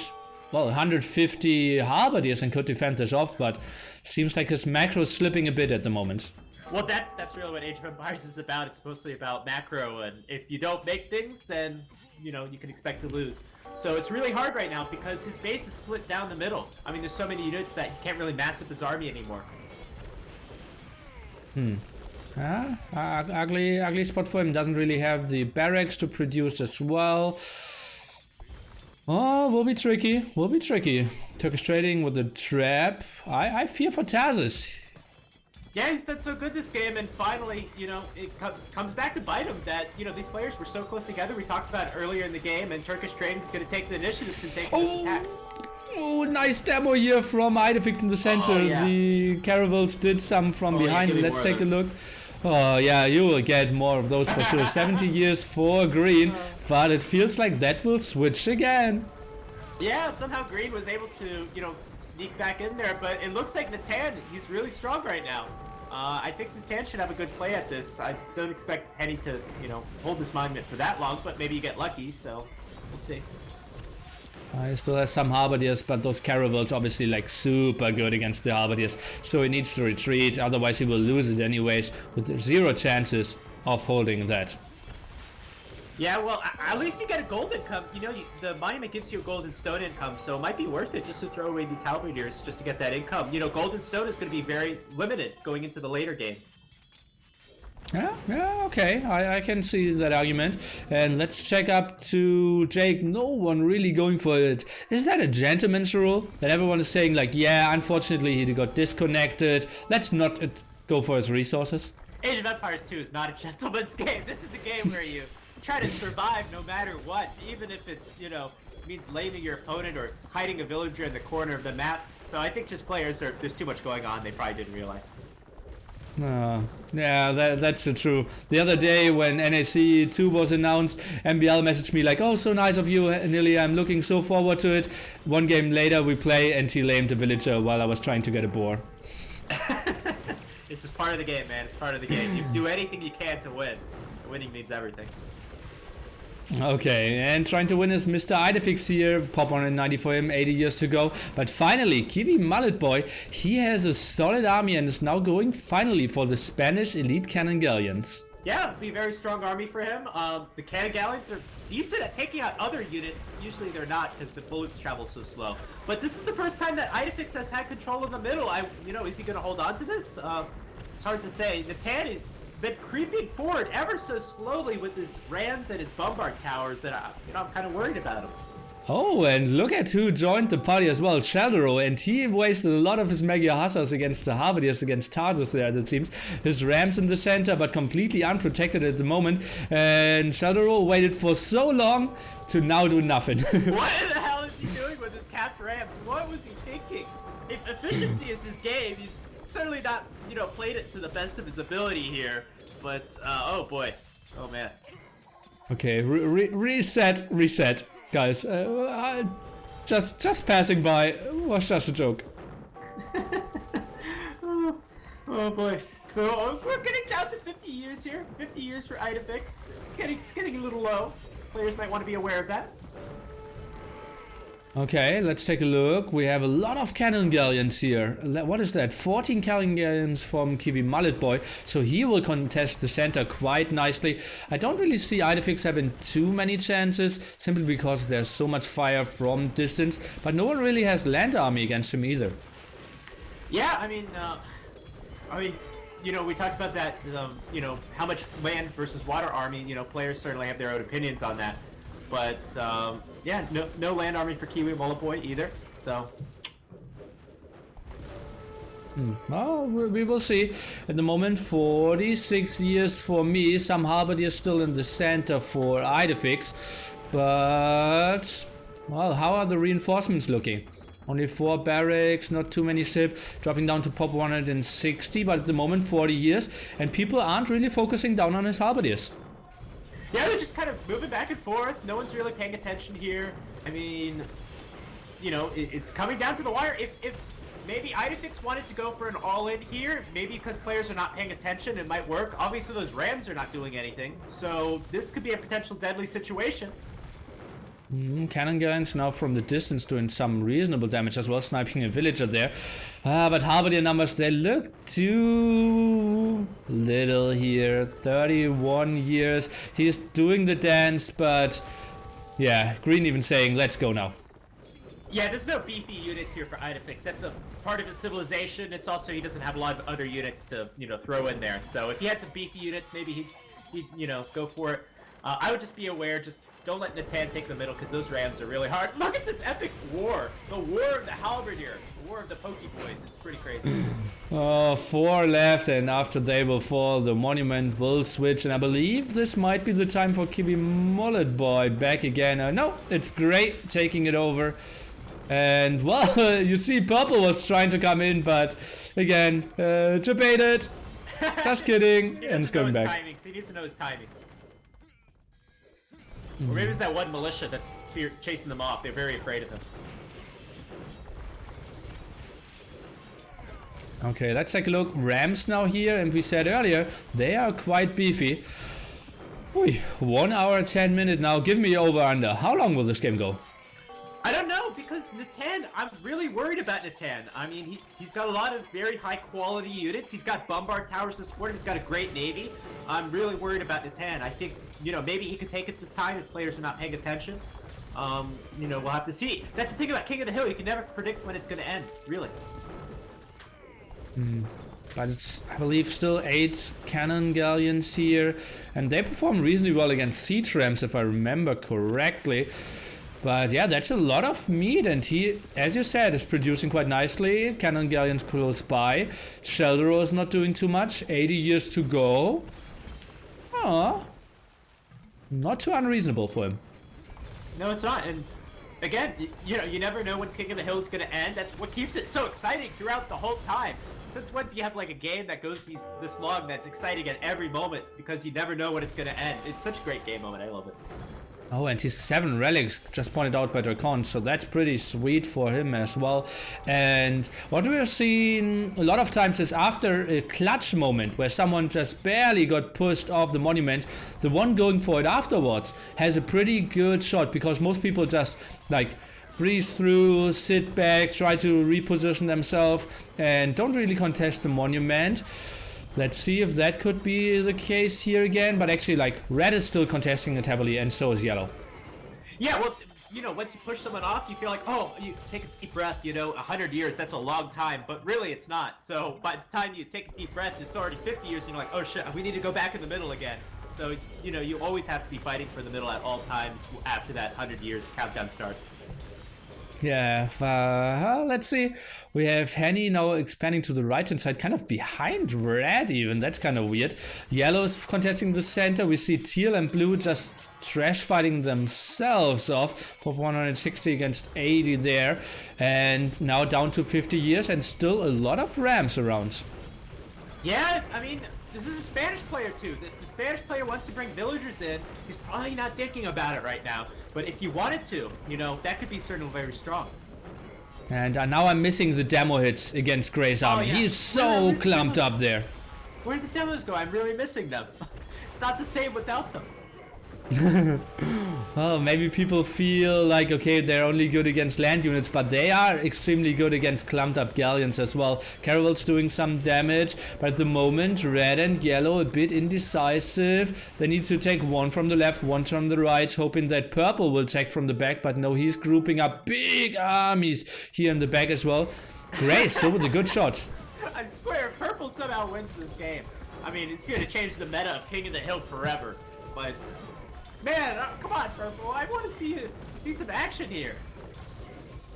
well, 150 halberdiers and could defend this off, but seems like his macro is slipping a bit at the moment. Well, that's really what Age of Empires is about. It's mostly about macro, and if you don't make things, then, you can expect to lose. So it's really hard right now because his base is split down the middle. I mean, there's so many units that he can't really mass up his army anymore. Ugly spot for him. Doesn't really have the barracks to produce as well. Oh, will be tricky. Will be tricky. Turkish trading with the trap. I fear for Tazis. Yeah, he's done so good this game, and finally, you know, it comes back to bite him that, you know, these players were so close together. We talked about it earlier in the game, and Turkish trading is going to take the initiative to take this attack. Oh, nice demo here from Idefix in the center. Oh, yeah. The Caravels did some from behind. Yeah, Let's take a look. Oh, yeah, you will get more of those for sure. 70 years for green, but it feels like that will switch again. Yeah, somehow green was able to, you know, sneak back in there, but it looks like Natan, he's really strong right now. I think Natan should have a good play at this. I don't expect Henny to, you know, hold this monument for that long, but maybe you get lucky, so we'll see. He still has some Halberdiers, but those Caravels obviously like super good against the Halberdiers, so he needs to retreat, otherwise he will lose it anyways, with 0 chances of holding that. Yeah, well, at least you get a gold income. You know, the monument gives you a gold and stone income, so it might be worth it just to throw away these halberdiers just to get that income. You know, gold and stone is going to be very limited going into the later game. Yeah, okay, I can see that argument. And let's check up to Jake. No one really going for it. Is that a gentleman's rule? That everyone is saying like, yeah, unfortunately he got disconnected. Let's not go for his resources. Age of Empires 2 is not a gentleman's game. This is a game where you try to survive no matter what, even if it's, you know, means laming your opponent or hiding a villager in the corner of the map. So I think just players there's too much going on they probably didn't realize. Yeah, that's true. The other day when NAC 2 was announced, MBL messaged me like, oh, so nice of you, Nilly, I'm looking so forward to it. One game later we play and he lamed a villager while I was trying to get a boar. It's just part of the game, man. It's part of the game. You do anything you can to win. Winning means everything. Okay, and trying to win is Mr. Idefix here. Pop 190 for him, 80 years to go. But finally, Kiwi Mullet Boy, he has a solid army and is now going finally for the Spanish elite cannon galleons. Yeah, it'll be a very strong army for him. The cannon galleons are decent at taking out other units. Usually they're not because the bullets travel so slow. But this is the first time that Idefix has had control of the middle. You know, is he going to hold on to this? It's hard to say. Natan is been creeping forward ever so slowly with his rams and his bombard towers that I'm kind of worried about him. Oh, and look at who joined the party as well, Sheldero, and he wasted a lot of his Mega Hussars against the Halberdiers, against Tarsus there, it seems. His rams in the center, but completely unprotected at the moment, and Sheldero waited for so long to now do nothing. What the hell is he doing with his capped rams? What was he thinking? If efficiency is his game, he's certainly not, you know, played it to the best of his ability here, but oh boy, oh man. Okay, reset, guys. Just passing by was just a joke. Oh boy. So we're getting down to 50 years here. 50 years for Idefix. It's getting a little low. Players might want to be aware of that. Okay, let's take a look. We have a lot of cannon galleons here. What is that? 14 cannon galleons from Kiwi Mullet Boy. So he will contest the center quite nicely. I don't really see Idefix having too many chances, simply because there's so much fire from distance. But no one really has land army against him either. Yeah, I mean, you know, we talked about that. You know, how much land versus water army. You know, players certainly have their own opinions on that. But yeah, no land army for Kiwi Mullet Boy either. So. Well, we will see. At the moment, 46 years for me. Some Halberdiers still in the center for Idefix. But, well, how are the reinforcements looking? Only 4 barracks, not too many ships, dropping down to pop 160, but at the moment 40 years, and people aren't really focusing down on his Halberdiers. Yeah, they're just kind of moving back and forth. No one's really paying attention here. I mean, you know, it's coming down to the wire. If maybe Idefix wanted to go for an all-in here, maybe because players are not paying attention, it might work. Obviously, those rams are not doing anything, so this could be a potential deadly situation. Cannon guns now from the distance doing some reasonable damage as well, sniping a villager there. But Halberdier numbers, they look too little here. 31 years. He's doing the dance, but yeah, Green even saying, let's go now. Yeah, there's no beefy units here for Idefix. That's a part of his civilization. It's also, he doesn't have a lot of other units to, you know, throw in there. So if he had some beefy units, maybe he'd you know, go for it. I would just be aware, just don't let Natan take the middle, because those rams are really hard. Look at this epic war! The war of the halberdier, the war of the pokey boys. It's pretty crazy. Oh, 4 left, and after they will fall, the monument will switch, and I believe this might be the time for Kibi Mullet Boy back again. No, it's great taking it over. And, well, you see Purple was trying to come in, but, again, debated. Just kidding, and it's going back. Timings. He needs to know his timings. Or maybe it's that one militia that's chasing them off. They're very afraid of him. Okay, let's take a look. Rams now here, and we said earlier, they are quite beefy. Ui, 1 hour, 10 minutes now. Give me over under. How long will this game go? I don't know, because Natan, I'm really worried about Natan. I mean, he's got a lot of very high quality units. He's got bombard towers to support him. He's got a great navy. I'm really worried about Natan. I think, you know, maybe he could take it this time if players are not paying attention. You know, we'll have to see. That's the thing about King of the Hill. You can never predict when it's going to end, really. But it's, I believe, still 8 cannon galleons here. And they perform reasonably well against siege rams, if I remember correctly. But yeah, that's a lot of meat, and he, as you said, is producing quite nicely. Cannon galleons close by. Sheldero is not doing too much. 80 years to go. Oh, not too unreasonable for him. No, it's not. And again, you know, you never know when King of the Hill is going to end. That's what keeps it so exciting throughout the whole time. Since when do you have like a game that goes this long that's exciting at every moment, because you never know when it's going to end? It's such a great game moment. I love it. Oh, and he's 7 relics, just pointed out by Drakon, so that's pretty sweet for him as well. And what we're seeing a lot of times is after a clutch moment where someone just barely got pushed off the monument, the one going for it afterwards has a pretty good shot, because most people just like breeze through, sit back, try to reposition themselves, and don't really contest the monument. Let's see if that could be the case here again, but actually, like, red is still contesting it heavily, and so is yellow. Yeah, well, you know, once you push someone off, you feel like, oh, you take a deep breath, you know, 100 years, that's a long time, but really it's not. So by the time you take a deep breath, it's already 50 years, and you're like, oh shit, we need to go back in the middle again. So, you know, you always have to be fighting for the middle at all times after that 100 years countdown starts. Yeah, let's see. We have Henny now expanding to the right hand side, kind of behind red even. That's kind of weird. Yellow is contesting the center. We see teal and blue just trash fighting themselves off for 160 against 80 there. And now down to 50 years and still a lot of rams around. Yeah, I mean, this is a Spanish player too. The Spanish player wants to bring villagers in. He's probably not thinking about it right now. But if you wanted to, you know, that could be certainly very strong. And now I'm missing the demo hits against Gray's army. Yeah. He's so clumped up there. Where did the demos go? I'm really missing them. It's not the same without them. Well, maybe people feel like, okay, they're only good against land units, but they are extremely good against clumped up galleons as well. Caravel's doing some damage, but at the moment, red and yellow a bit indecisive. They need to take one from the left, one from the right, hoping that purple will take from the back, but no, he's grouping up big armies here in the back as well. Gray still with a good shot. I swear, purple somehow wins this game. I mean, it's going to change the meta of King of the Hill forever, but... Man, come on, Purple. I want to see some action here.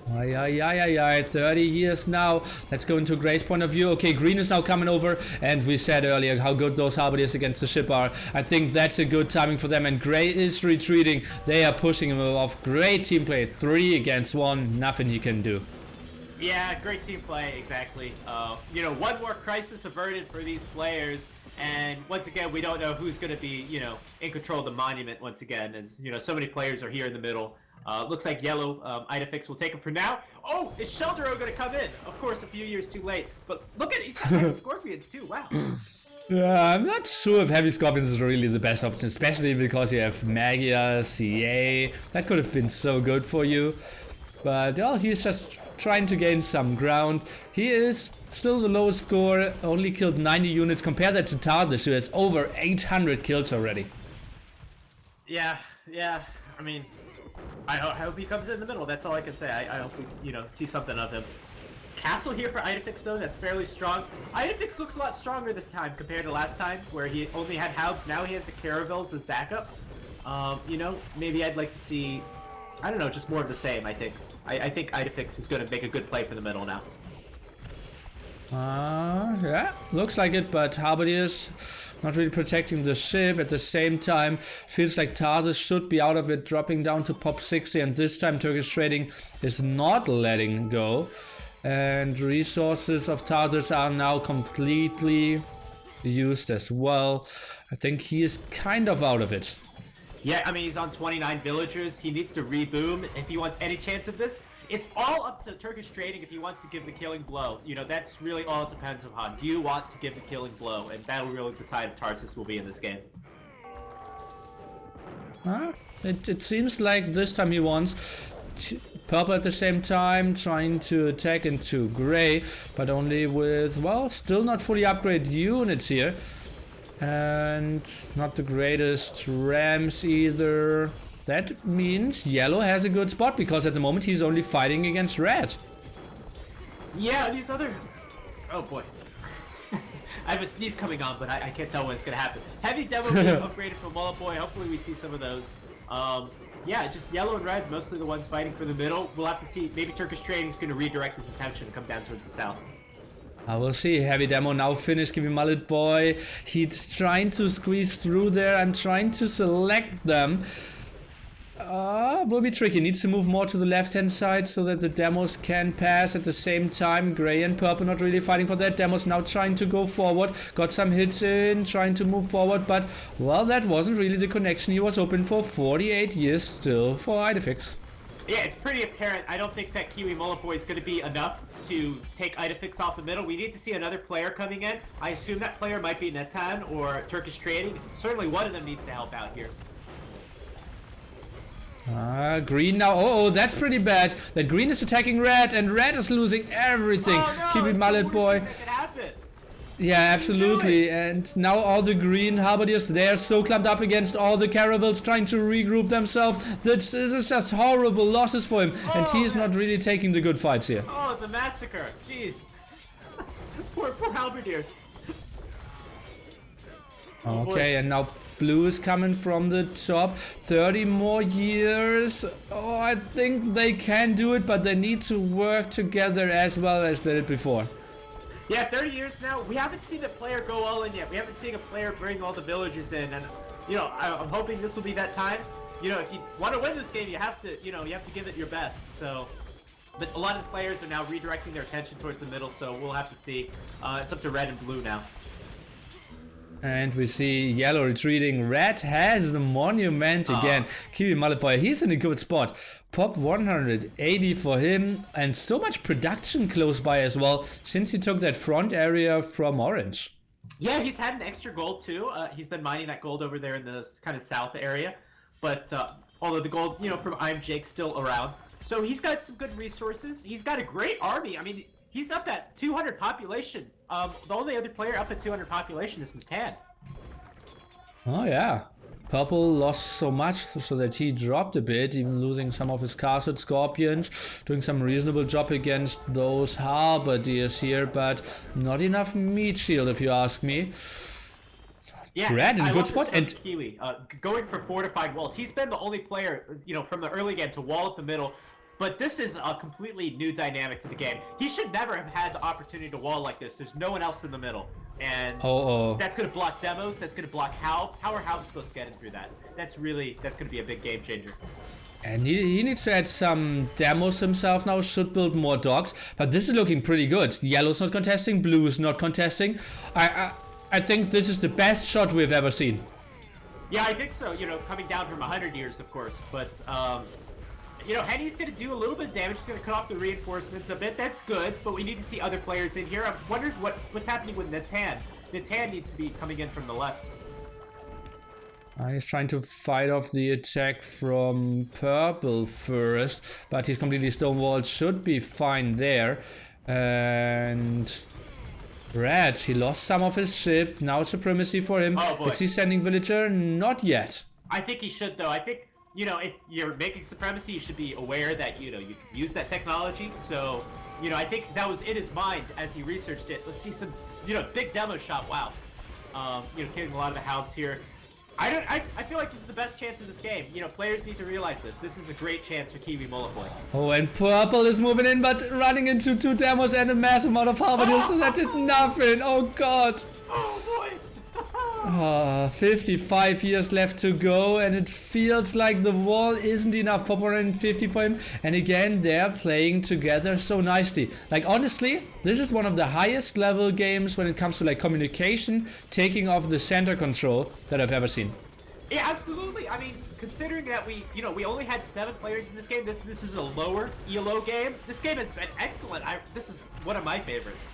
30 years now. Let's go into Gray's point of view. Okay, green is now coming over, and we said earlier how good those halberdiers against the ship are. I think that's a good timing for them, and Gray is retreating. They are pushing him off. Great team play. 3 against 1. Nothing he can do. Yeah, great team play, exactly. You know, one more crisis averted for these players, and once again, we don't know who's going to be, you know, in control of the monument once again, as, you know, so many players are here in the middle. Looks like yellow, Idafix will take him for now. Oh, is Sheldero going to come in? Of course, a few years too late, but look at, he's got heavy scorpions too, wow. Yeah, I'm not sure if Heavy Scorpions is really the best option, especially because you have Magia, CA. That could have been so good for you. But, well, he's just trying to gain some ground. He is still the lowest score, only killed 90 units. Compare that to Tardish, who has over 800 kills already. Yeah, I mean, I hope he comes in the middle. That's all I can say. I hope we, you know, see something of him. Castle here for Idafix, though, that's fairly strong. Idafix looks a lot stronger this time compared to last time, where he only had Haubs. Now he has the Caravels as backup. You know, maybe I'd like to see, I don't know, just more of the same, I think. I think KOTH6 is going to make a good play for the middle now. Yeah, looks like it, but Halberdiers not really protecting the ship. At the same time, feels like Tarsus should be out of it, dropping down to pop 60, and this time Turkish Trading is not letting go. And resources of Tarsus are now completely used as well. I think he is kind of out of it. Yeah, I mean, he's on 29 villagers. He needs to reboom if he wants any chance of this. It's all up to Turkish Trading if he wants to give the killing blow. You know, that's really all it depends upon. Do you want to give the killing blow? And that'll really decide if Tarsus will be in this game. It seems like this time he wants. Purple at the same time, trying to attack into gray, but only with, well, still not fully upgraded units here. And not the greatest rams either. That means yellow has a good spot, because at the moment he's only fighting against red. Yeah, these other... Oh boy. I have a sneeze coming on, but I can't tell when it's going to happen. Heavy demo being upgraded from Mullet Boy. Hopefully we see some of those. Yeah, just yellow and red, mostly the ones fighting for the middle. We'll have to see. Maybe Turkish Trading is going to redirect his attention and come down towards the south. I will see. Heavy demo now finished. Give me Mullet Boy. He's trying to squeeze through there. I'm trying to select them. Will be tricky. Needs to move more to the left-hand side so that the demos can pass at the same time. Gray and purple not really fighting for that. Demos now trying to go forward. Got some hits in, trying to move forward, but, well, that wasn't really the connection he was hoping for. 48 years still for KOTH6. Yeah, it's pretty apparent. I don't think that Kiwi Mullet Boy is going to be enough to take KOTH6 off the middle. We need to see another player coming in. I assume that player might be Netan or Turkish Trading. Certainly one of them needs to help out here. Green now. Oh, that's pretty bad. That green is attacking red, and red is losing everything. Oh, no, Keep it, Mullet Boy. That could happen. Yeah, absolutely. And now all the green halberdiers, they are so clumped up against all the caravels trying to regroup themselves. This is just horrible losses for him. And he is not really taking the good fights here. Oh, it's a massacre. Jeez. poor halberdiers. Okay, and now blue is coming from the top. 30 more years. Oh, I think they can do it, but they need to work together as well as they did before. Yeah, 30 years now. We haven't seen a player go all in yet. We haven't seen a player bring all the villagers in, and you know, I'm hoping this will be that time. You know, if you want to win this game, you have to, you know, you have to give it your best. So, but a lot of the players are now redirecting their attention towards the middle, so we'll have to see. It's up to red and blue now. And we see yellow retreating. Red has the monument again. Kiwi Mullet Boy, he's in a good spot. Pop 180 for him, and so much production close by as well, since he took that front area from orange. Yeah, he's had an extra gold too. He's been mining that gold over there in the kind of south area. But although the gold, you know, from I'm Jake's still around. So he's got some good resources. He's got a great army. I mean, he's up at 200 population. The only other player up at 200 population is Netan. Oh yeah. Purple lost so much so that he dropped a bit, even losing some of his castle scorpions, doing some reasonable job against those halberdiers here, but not enough meat shield if you ask me. Yeah, Red in a good spot, and Kiwi going for fortified walls. He's been the only player, you know, from the early game to wall up the middle. But this is a completely new dynamic to the game. He should never have had the opportunity to wall like this. There's no one else in the middle. And that's going to block demos. That's going to block halves. How are halves supposed to get in through that? That's going to be a big game changer. And he needs to add some demos himself now. Should build more dogs. But this is looking pretty good. Yellow's not contesting. Blue's not contesting. I think this is the best shot we've ever seen. Yeah, I think so. You know, coming down from 100 years, of course. But, you know, Henny's going to do a little bit of damage. He's going to cut off the reinforcements a bit. That's good, but we need to see other players in here. I'm wondering what's happening with Netan. Netan needs to be coming in from the left. He's trying to fight off the attack from purple first, but he's completely stonewalled. Should be fine there. And red, he lost some of his ship. Now supremacy for him. Oh, boy. Is he sending villager? Not yet. I think he should, though. I think, you know, if you're making supremacy, you should be aware that, you know, you can use that technology. So, you know, I think that was in his mind as he researched it. Let's see some, you know, big demo shot. Wow. You know, killing a lot of the hounds here. I feel like this is the best chance in this game. You know, players need to realize this. This is a great chance for Kiwi Molopoy. Oh, and purple is moving in, but running into 2 demos and a massive amount of halberdiers, so that did nothing. Oh god. Oh boy. 55 years left to go, and it feels like the wall isn't enough for 150 for him. And again, they're playing together so nicely. Like, honestly, this is one of the highest level games when it comes to like communication, taking off the center control that I've ever seen. Yeah, absolutely. I mean, considering that we only had 7 players in this game, this is a lower ELO game. This game has been excellent. This is one of my favorites.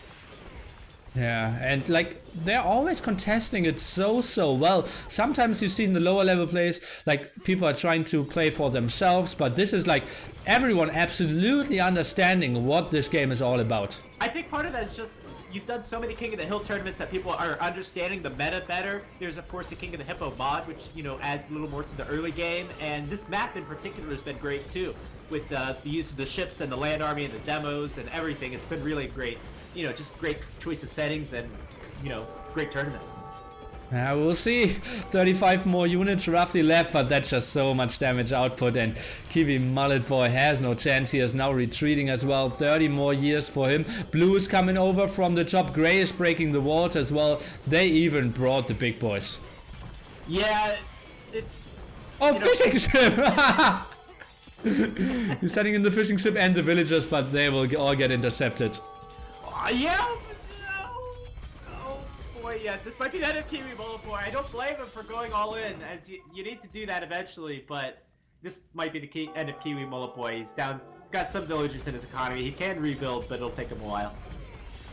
Yeah, and like they're always contesting it so well. Sometimes you see in the lower level plays like people are trying to play for themselves, but this is like everyone absolutely understanding what this game is all about. I think part of that is just you've done so many King of the Hill tournaments that people are understanding the meta better. There's of course the King of the Hippo mod, which adds a little more to the early game, and this map in particular has been great too, with the use of the ships and the land army and the demos and everything. It's been really great. Just great choice of settings and, great tournament. We'll see. 35 more units roughly left, but that's just so much damage output, and Kiwi Mullet Boy has no chance. He is now retreating as well. 30 more years for him. Blue is coming over from the top. Gray is breaking the walls as well. They even brought the big boys. Yeah, it's Oh, fishing ship! He's sending in the fishing ship and the villagers, but they will all get intercepted. Yeah. Oh boy, yeah. This might be the end of Kiwi Molopoy. I don't blame him for going all in, as you need to do that eventually. But this might be the end of Kiwi Molopoy. He's down. He's got some villagers in his economy. He can rebuild, but it'll take him a while.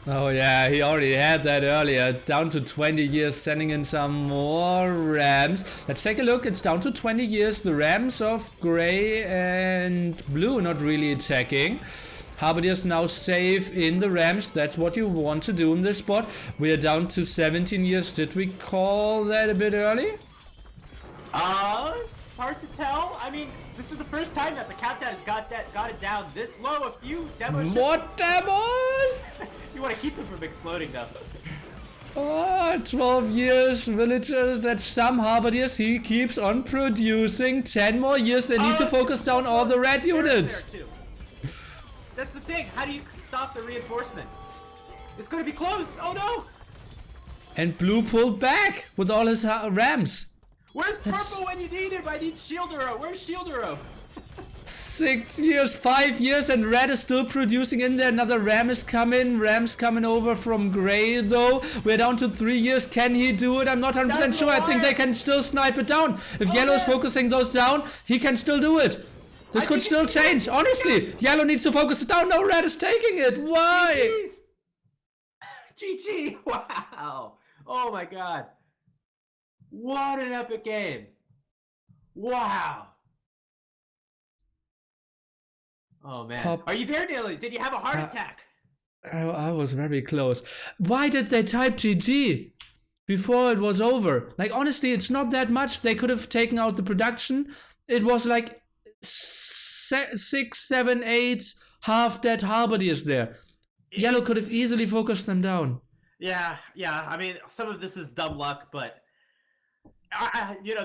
Oh yeah, he already had that earlier. Down to 20 years, sending in some more rams. Let's take a look. It's down to 20 years. The rams of gray and blue not really attacking. Halberdiers now safe in the rams. That's what you want to do in this spot. We are down to 17 years. Did we call that a bit early? It's hard to tell. I mean, this is the first time that the countdown has got it down this low. A few demos. More demos? You want to keep them from exploding, though. Oh, 12 years, villager. That's some halberdiers. He keeps on producing. 10 more years. They need to focus down all the red units. That's the thing. How do you stop the reinforcements? It's going to be close. Oh no! And blue pulled back with all his rams. Where's purple when you need him? I need Shieldero. Where's Shieldero? 6 years, 5 years, and red is still producing in there. Another ram is coming. Ram's coming over from gray though. We're down to 3 years. Can he do it? I'm not 100% sure. I think they can still snipe it down. If yellow is focusing those down, he can still do it. This could still change, honestly. Yellow needs to focus it down. No, red is taking it. Why? GG. Wow. Oh my god. What an epic game. Wow. Oh man. Are you there, Neely? Did you have a heart attack? I was very close. Why did they type GG before it was over? Like, honestly, it's not that much. They could have taken out the production. It was like 6, 7, 8 half dead halberdiers there. Yellow could have easily focused them down. Yeah. I mean, some of this is dumb luck, but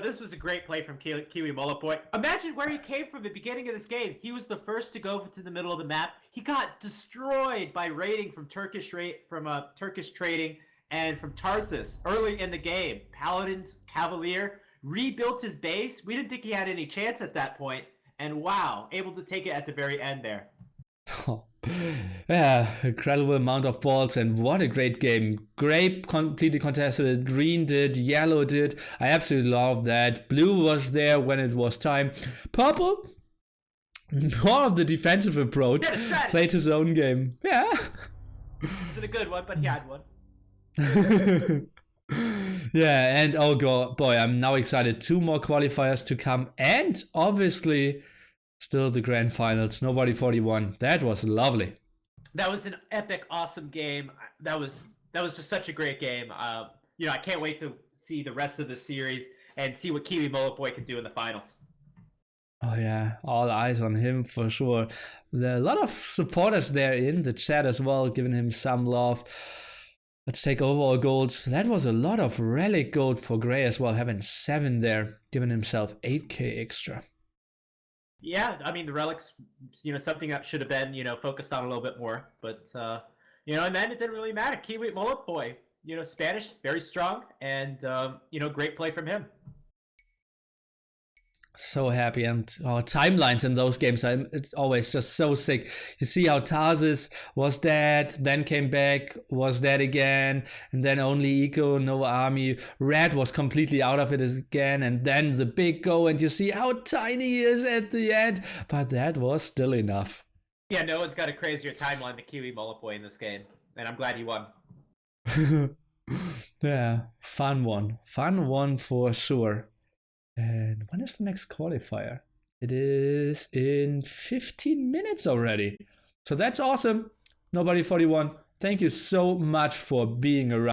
this was a great play from Kiwi Molopoy. Imagine where he came from the beginning of this game. He was the first to go to the middle of the map. He got destroyed by raiding from Turkish trading and from Tarsus early in the game. Paladins, Cavalier rebuilt his base. We didn't think he had any chance at that point. And wow, able to take it at the very end there. Oh, yeah, incredible amount of balls, and what a great game. Gray completely contested, green did, yellow did. I absolutely love that. Blue was there when it was time. Purple, more of the defensive approach, played his own game. Yeah. Isn't a good one, but he had one. Yeah, and oh god, boy, I'm now excited. 2 more qualifiers to come, and obviously still the grand finals. Nobody 41. That was lovely. That was an epic, awesome game. That was just such a great game. I can't wait to see the rest of the series and see what Kiwi Molopoy can do in the finals. Oh yeah, all eyes on him for sure. There are a lot of supporters there in the chat as well, giving him some love. Let's take overall golds. That was a lot of relic gold for Gray as well, having 7 there, giving himself 8k extra. Yeah, I mean the relics, something that should have been, focused on a little bit more. But and then it didn't really matter. Kiwi Mullet Boy, Spanish, very strong, and great play from him. So happy, and our timelines in those games, it's always just so sick. You see how Tarsus was dead, then came back, was dead again, and then only Eco, no army. Red was completely out of it again, and then the big go, and you see how tiny he is at the end, but that was still enough. Yeah, no one's got a crazier timeline than Kiwi Mullet Boy in this game, and I'm glad he won. Yeah, fun one for sure. And when is the next qualifier? It is in 15 minutes already. So that's awesome. Nobody 41. Thank you so much for being around.